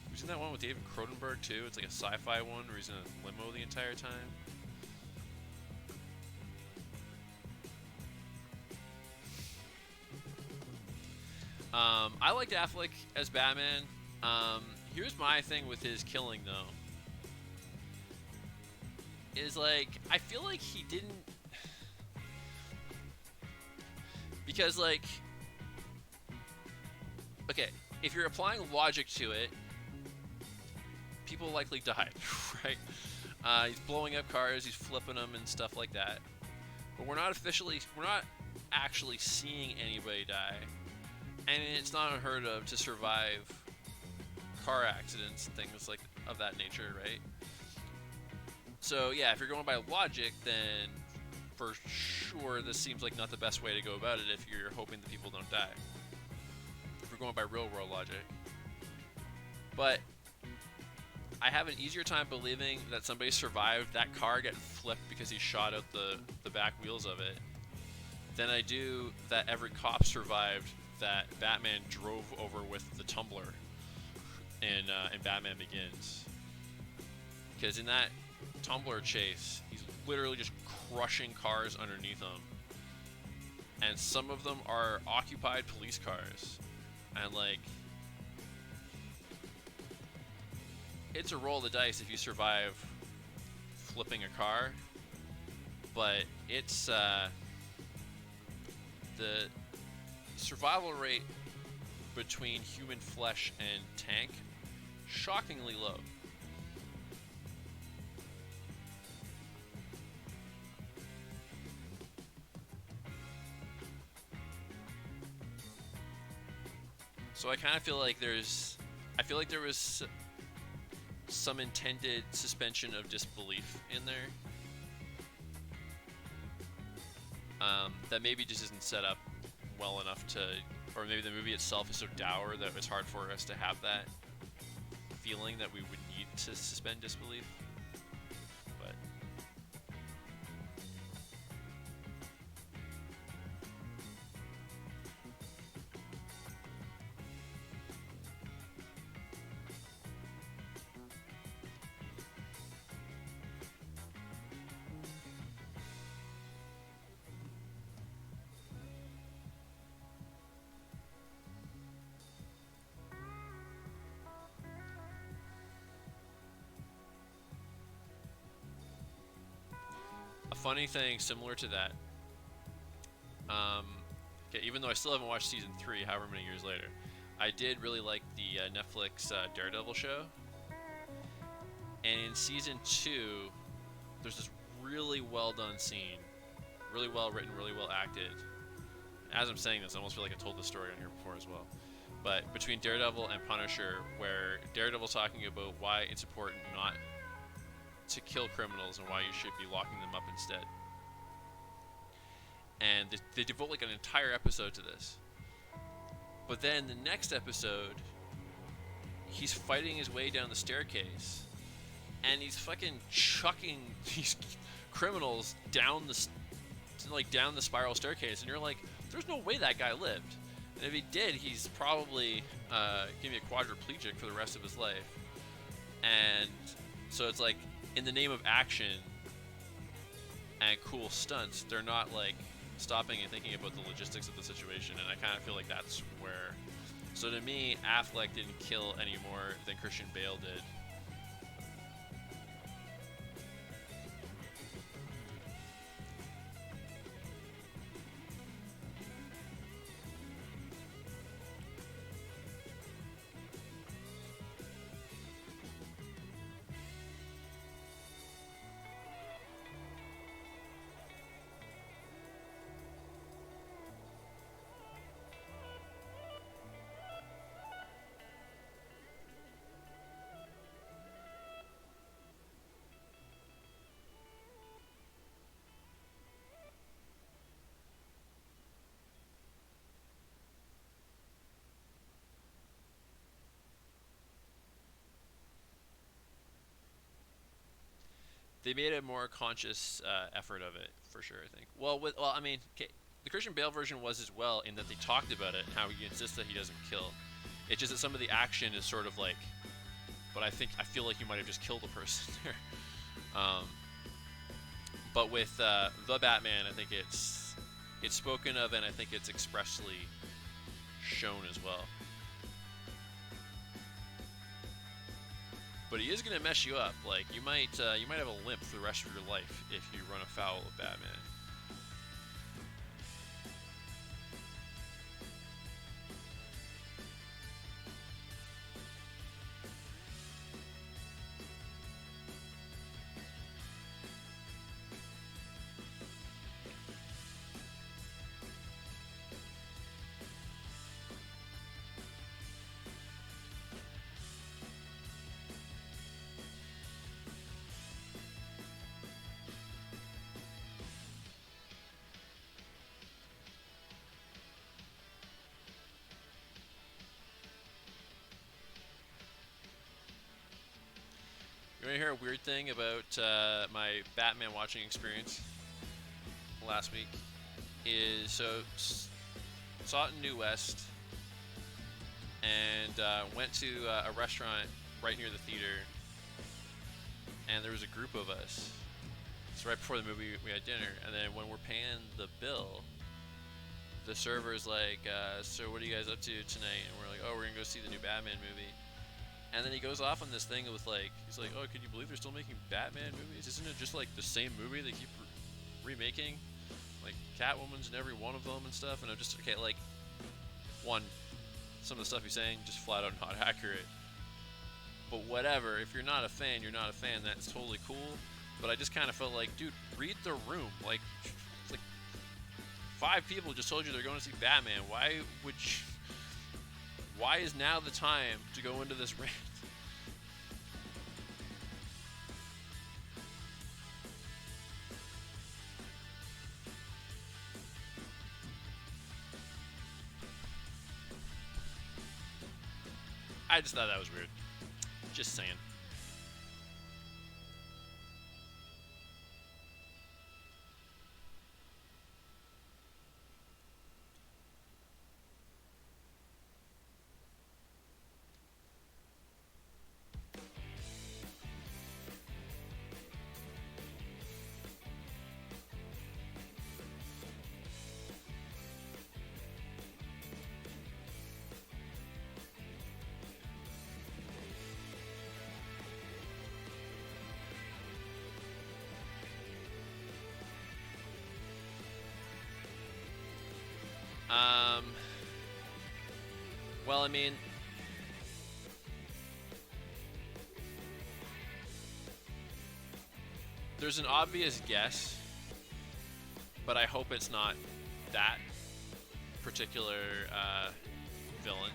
[SPEAKER 3] He was in that one with David Cronenberg too. It's like a sci-fi one where he's in a limo the entire time. I liked Affleck as Batman. Here's my thing with his killing though. Is like, I feel like he didn't... Because like... Okay, if you're applying logic to it, people likely died, right? He's blowing up cars, he's flipping them and stuff like that. But we're not actually seeing anybody die. And it's not unheard of to survive car accidents and things like of that nature, right? So yeah, if you're going by logic, then for sure this seems like not the best way to go about it if you're hoping that people don't die. If we're going by real world logic. But I have an easier time believing that somebody survived that car getting flipped because he shot out the back wheels of it than I do that every cop survived that Batman drove over with the tumbler in Batman Begins. Because in that tumbler chase, he's literally just crushing cars underneath him. And some of them are occupied police cars. And like, it's a roll of the dice if you survive flipping a car. But it's, the survival rate between human flesh and tank, shockingly low. So I kind of feel like there was some intended suspension of disbelief in there. That maybe just isn't set up well enough to, or maybe the movie itself is so dour that it's hard for us to have that feeling that we would need to suspend disbelief. But a funny thing similar to that, okay, even though I still haven't watched season 3, however many years later, I did really like the Netflix Daredevil show. And in season 2, there's this really well done scene, really well written, really well acted. As I'm saying this, I almost feel like I told this story on here before as well. But between Daredevil and Punisher, where Daredevil's talking about why it's important not to kill criminals and why you should be locking them up instead. And they devote like an entire episode to this. But then the next episode, he's fighting his way down the staircase, and he's fucking chucking these criminals down down the spiral staircase, and you're like, there's no way that guy lived. And if he did, he's probably gonna be a quadriplegic for the rest of his life. And so it's like, in the name of action and cool stunts, they're not like stopping and thinking about the logistics of the situation. And I kind of feel like that's where. So to me, Affleck didn't kill any more than Christian Bale did. They made a more conscious effort of it, for sure, I think. I mean, okay, the Christian Bale version was as well, in that they talked about it and how he insists that he doesn't kill. It's just that some of the action is sort of like, but I feel like you might have just killed a person there. But with the Batman, I think it's spoken of, and I think it's expressly shown as well. But he is going to mess you up. Like, you might have a limp for the rest of your life if you run afoul of Batman. You want to hear a weird thing about my Batman watching experience last week? Saw it in New West, and went to a restaurant right near the theater, and there was a group of us. So right before the movie, we had dinner, and then when we're paying the bill, the server's like, so what are you guys up to tonight? And we're like, oh, we're gonna go see the new Batman movie. And then he goes off on this thing with like, he's like, oh, can you believe they're still making Batman movies? Isn't it just like the same movie they keep remaking? Like Catwoman's in every one of them and stuff. And I'm just, okay, like, one, some of the stuff he's saying just flat out not accurate. But whatever, if you're not a fan, you're not a fan. That's totally cool. But I just kind of felt like, dude, read the room. Like 5 people just told you they're going to see Batman. Why is now the time to go into this rant? I just thought that was weird. Just saying. Well, I mean, there's an obvious guess, but I hope it's not that particular villain.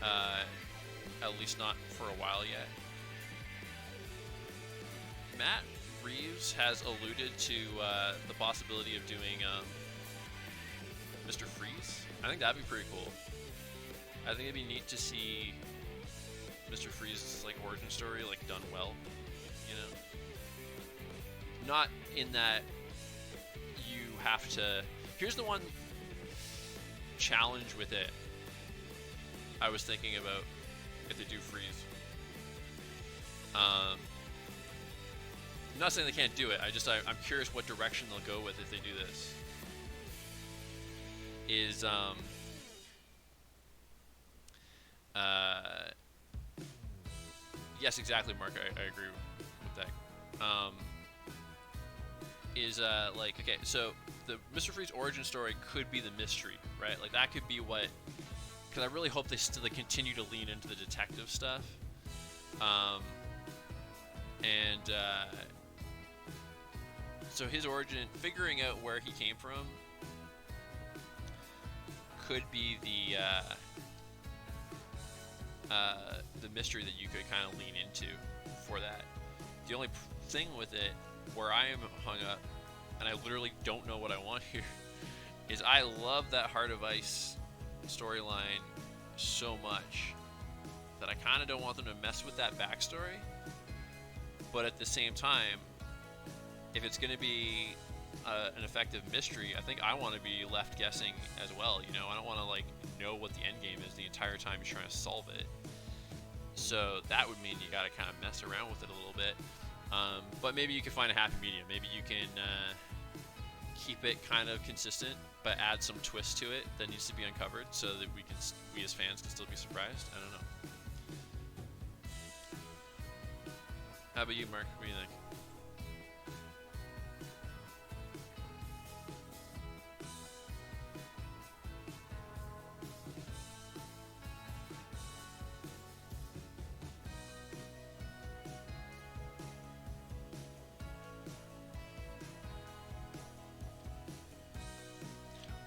[SPEAKER 3] At least not for a while yet. Matt Reeves has alluded to the possibility of doing Mr. Freeze. I think that'd be pretty cool. I think it'd be neat to see Mr. Freeze's like origin story like done well, you know. Not in that you have to. Here's the one challenge with it. I was thinking about if they do Freeze. I'm not saying they can't do it. I'm curious what direction they'll go with if they do this. Is yes, exactly, Mark. I agree with that. Like, okay, so the Mr. Freeze origin story could be the mystery, right? Like that could be what. Because I really hope they continue to lean into the detective stuff. So his origin, figuring out where he came from, could be the mystery that you could kind of lean into for that. The only thing with it, where I am hung up, and I literally don't know what I want here, is I love that Heart of Ice storyline so much that I kind of don't want them to mess with that backstory. But at the same time, if it's going to be an effective mystery, I think I want to be left guessing as well. You know, I don't want to like know what the end game is the entire time you're trying to solve it. So that would mean you got to kind of mess around with it a little bit. But maybe you can find a happy medium. Maybe you can keep it kind of consistent, but add some twist to it that needs to be uncovered, so that we as fans can still be surprised. I don't know. How about you, Mark? What do you think?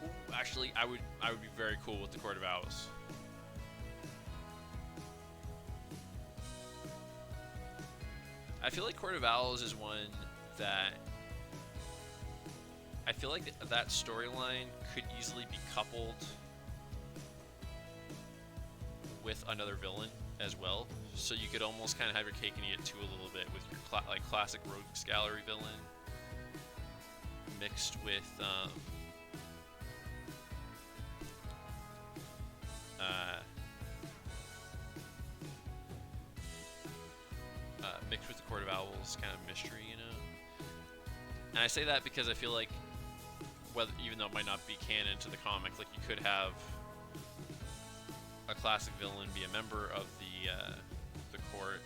[SPEAKER 3] Ooh, actually, I would be very cool with the Court of Owls. I feel like Court of Owls is one that I feel like that storyline could easily be coupled with another villain as well. So you could almost kind of have your cake and eat it too a little bit with your like classic Rogues Gallery villain mixed with mixed with the Court of Owls kind of mystery, you know. And I say that because I feel like, even though it might not be canon to the comic, like you could have a classic villain be a member of the court,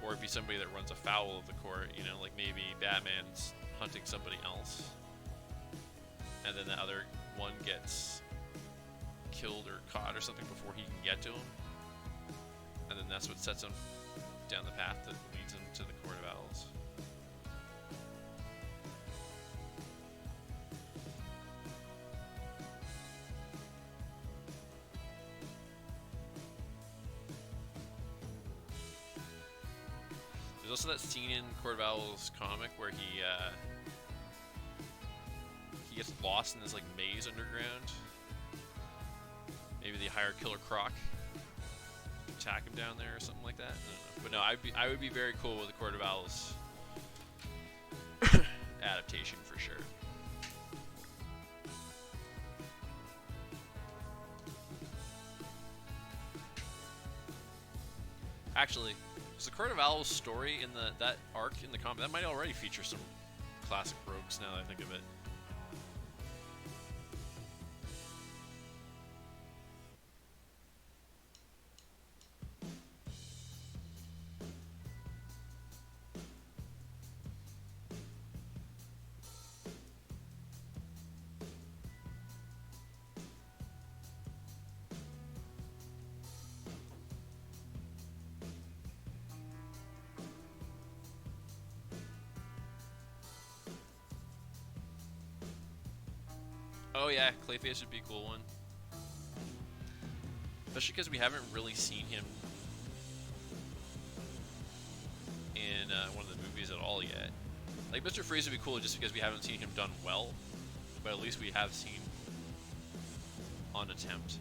[SPEAKER 3] or be somebody that runs afoul of the court. You know, like maybe Batman's hunting somebody else, and then the other one gets killed or caught or something before he can get to him, and then that's what sets him down the path that leads him to the Court of Owls. There's also that scene in Court of Owls comic where he gets lost in this like maze underground. Maybe they hire Killer Croc to attack him down there or something like that. I don't know. But no, I would be very cool with the Court of Owls adaptation for sure. Actually, is the Court of Owls story in that arc in the comic that might already feature some classic rogues now that I think of it. Oh yeah, Clayface would be a cool one. Especially because we haven't really seen him in one of the movies at all yet. Like, Mr. Freeze would be cool just because we haven't seen him done well. But at least we have seen an attempt.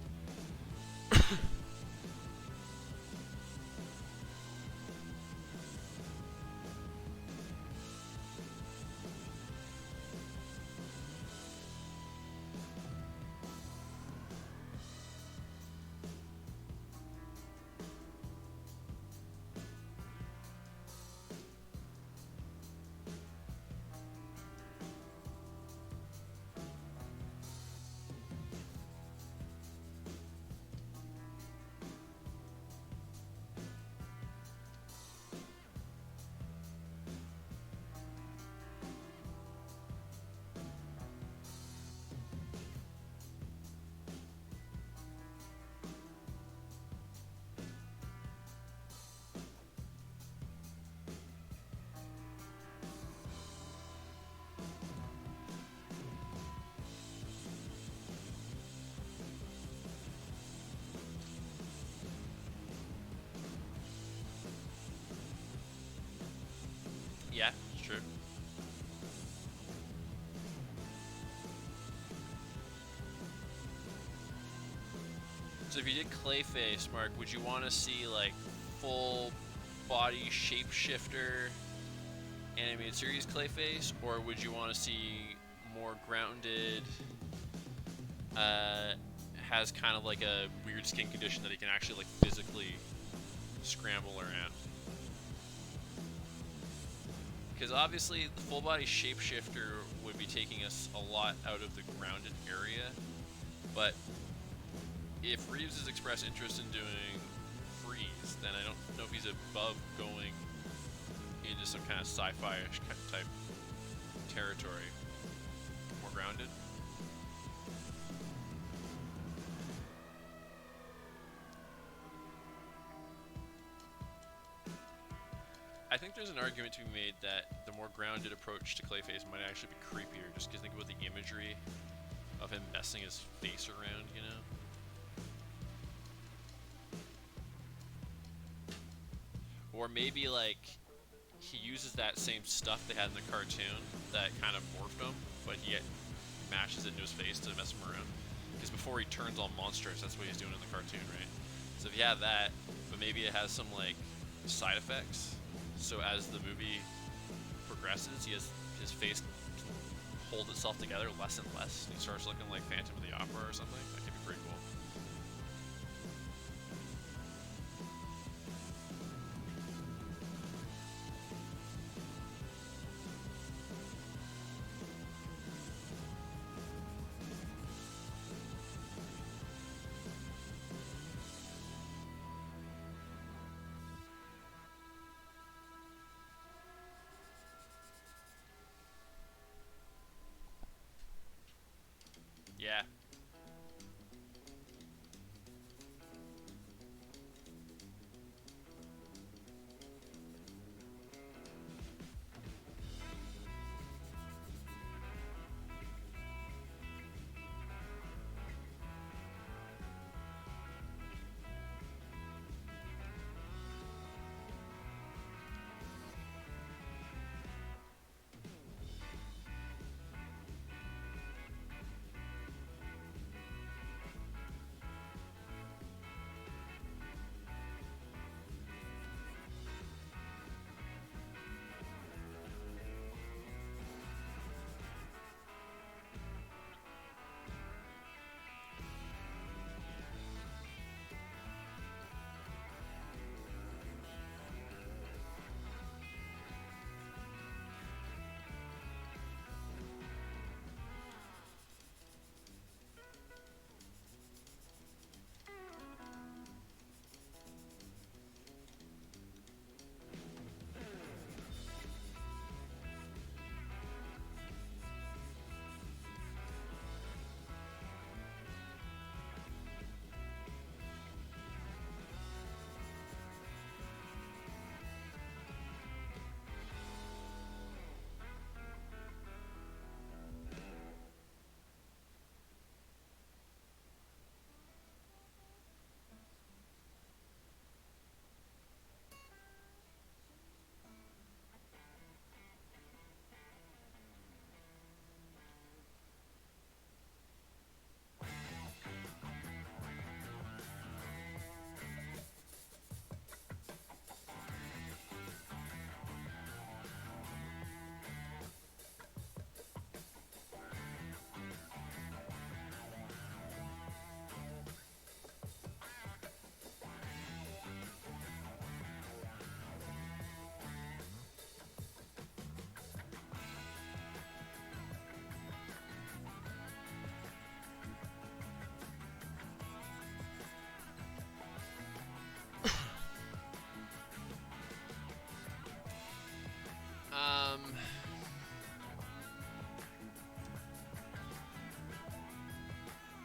[SPEAKER 3] Yeah, it's true. So if you did Clayface, Mark, would you want to see like full body shapeshifter animated series Clayface, or would you want to see more grounded? Has kind of like a weird skin condition that he can actually like physically scramble around. Because obviously, the full body shapeshifter would be taking us a lot out of the grounded area, but if Reeves has expressed interest in doing freeze, then I don't know if he's above going into some kind of sci-fi-ish type territory. More grounded. I think there's an argument to be made that the more grounded approach to Clayface might actually be creepier, just because think about the imagery of him messing his face around, you know? Or maybe, like, he uses that same stuff they had in the cartoon that kind of morphed him, but he mashes it into his face to mess him around. Because before he turns all monstrous, that's what he's doing in the cartoon, right? So if you have that, but maybe it has some, like, side effects. So as the movie progresses, his face can hold itself together less and less. And he starts looking like Phantom of the Opera or something. That could be pretty cool. Yeah.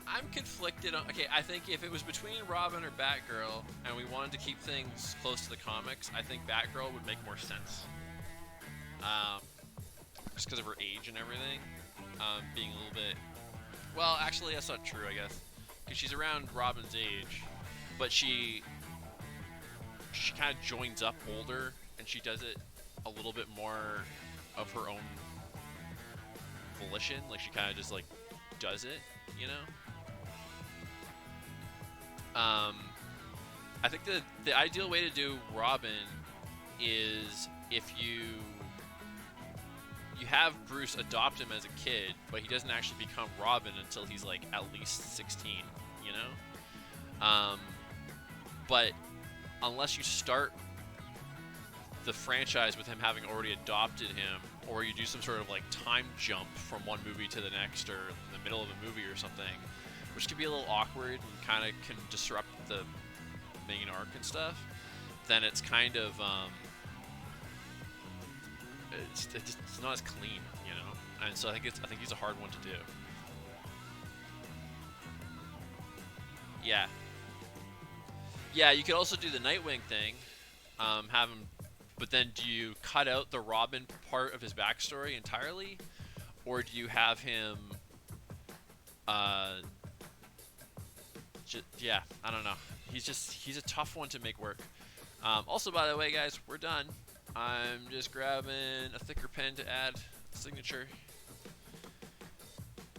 [SPEAKER 3] I'm conflicted on. Okay, I think if it was between Robin or Batgirl, and we wanted to keep things close to the comics, I think Batgirl would make more sense. Um, just because of her age and everything, being a little bit. Well, actually, that's not true. I guess because she's around Robin's age, but she kind of joins up older, and she does it a little bit more of her own volition. Like she kind of just like does it, you know. I think the ideal way to do Robin is if you have Bruce adopt him as a kid, but he doesn't actually become Robin until he's like at least 16, you know? But unless you start the franchise with him having already adopted him, or you do some sort of like time jump from one movie to the next, or in the middle of a movie or something, which can be a little awkward and kind of can disrupt the main arc and stuff, then it's kind of it's not as clean, you know. And so I think he's a hard one to do. Yeah. Yeah, you could also do the Nightwing thing, have him, but then do you cut out the Robin part of his backstory entirely, or do you have him? Yeah, I don't know. He's a tough one to make work. Also, by the way, guys, we're done. I'm just grabbing a thicker pen to add signature,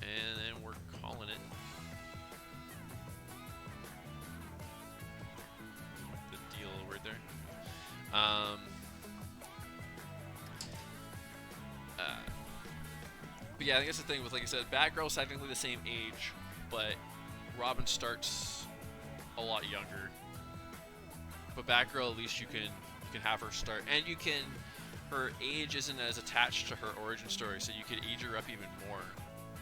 [SPEAKER 3] and then we're calling it. The deal right there. But yeah, I think that's the thing with, like I said, Batgirl's technically the same age, but Robin starts a lot younger. But Batgirl, at least you can have her start, and her age isn't as attached to her origin story, so you could age her up even more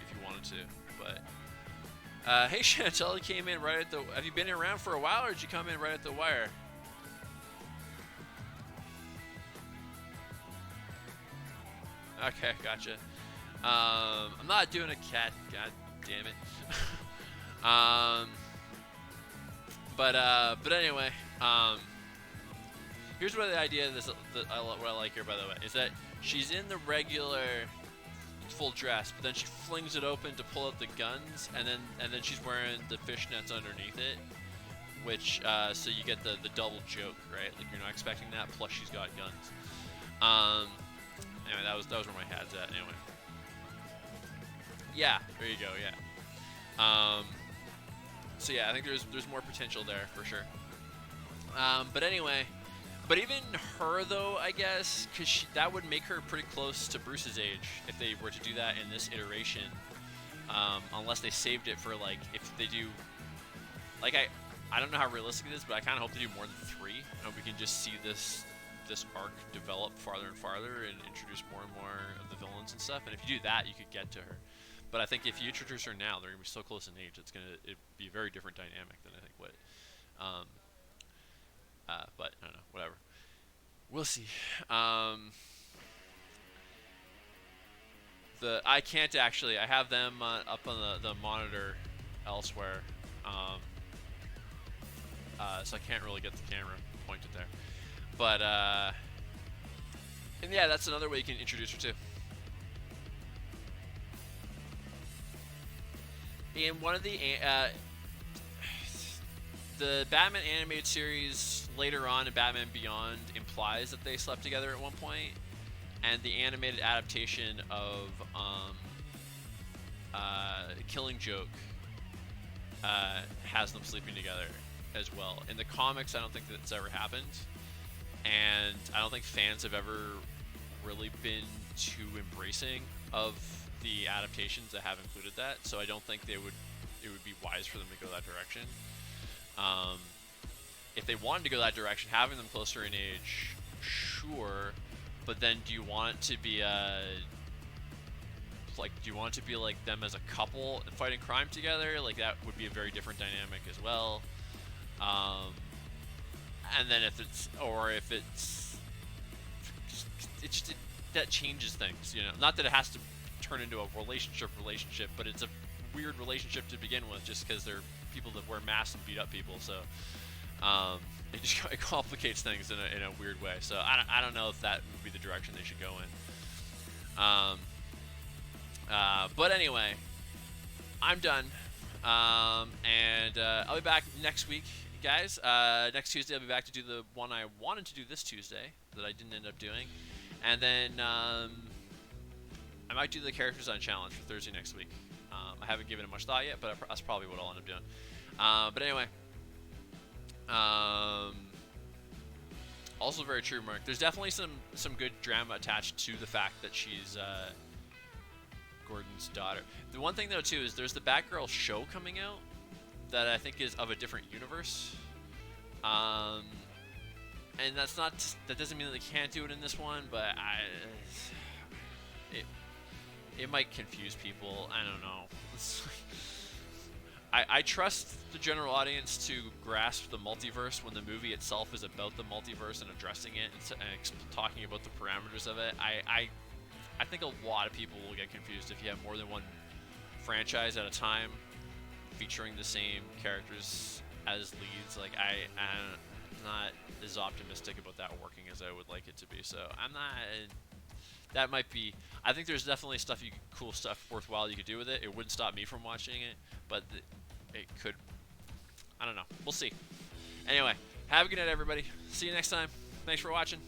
[SPEAKER 3] if you wanted to. But hey, Chantel came in right at the. Have you been around for a while, or did you come in right at the wire? Okay, gotcha. I'm not doing a cat. God damn it. But anyway, here's what the idea of this, what I like here, by the way, is that she's in the regular full dress, but then she flings it open to pull out the guns, and then she's wearing the fishnets underneath it, which so you get the double joke, right? Like you're not expecting that. Plus she's got guns. Anyway, that was where my head's at. Anyway. Yeah, there you go. Yeah. So yeah, I think there's more potential there for sure. But anyway, but even her though, I guess, because that would make her pretty close to Bruce's age if they were to do that in this iteration. Unless they saved it for like if they do, like I don't know how realistic it is, but I kind of hope they do more than 3, and we can just see this arc develop farther and farther and introduce more and more of the villains and stuff. And if you do that, you could get to her. But I think if you introduce her now, they're gonna be so close in age. It'd be a very different dynamic than I think what. But I don't know. Whatever. We'll see. I can't actually. I have them up on the monitor elsewhere. So I can't really get the camera pointed there. But and yeah, that's another way you can introduce her too. In one of the Batman animated series later on in Batman Beyond implies that they slept together at one point, and the animated adaptation of Killing Joke has them sleeping together as well. In the comics, I don't think that's ever happened, and I don't think fans have ever really been too embracing of the adaptations that have included that, so I don't think it would be wise for them to go that direction. If they wanted to go that direction, having them closer in age, sure, but then do you want it to be like them as a couple fighting crime together? Like that would be a very different dynamic as well. And then if that changes things, you know. Not that it has to turn into a relationship, but it's a weird relationship to begin with, just because they're people that wear masks and beat up people. So it complicates things in a weird way. So I don't know if that would be the direction they should go in. But anyway, I'm done, and I'll be back next week, guys. Next Tuesday I'll be back to do the one I wanted to do this Tuesday that I didn't end up doing, And then I might do the characters on challenge for Thursday next week. I haven't given it much thought yet, but that's probably what I'll end up doing. But anyway, also very true, Mark. There's definitely some good drama attached to the fact that she's Gordon's daughter. The one thing though too is there's the Batgirl show coming out that I think is of a different universe. And that doesn't mean that they can't do it in this one, but it might confuse people. I don't know. I trust the general audience to grasp the multiverse when the movie itself is about the multiverse and addressing it and talking about the parameters of it. I think a lot of people will get confused if you have more than one franchise at a time featuring the same characters as leads. Like I'm not as optimistic about that working as I would like it to be. So I'm not. That might be. I think there's definitely cool stuff, worthwhile you could do with it. It wouldn't stop me from watching it, but it could. I don't know. We'll see. Anyway, have a good night, everybody. See you next time. Thanks for watching.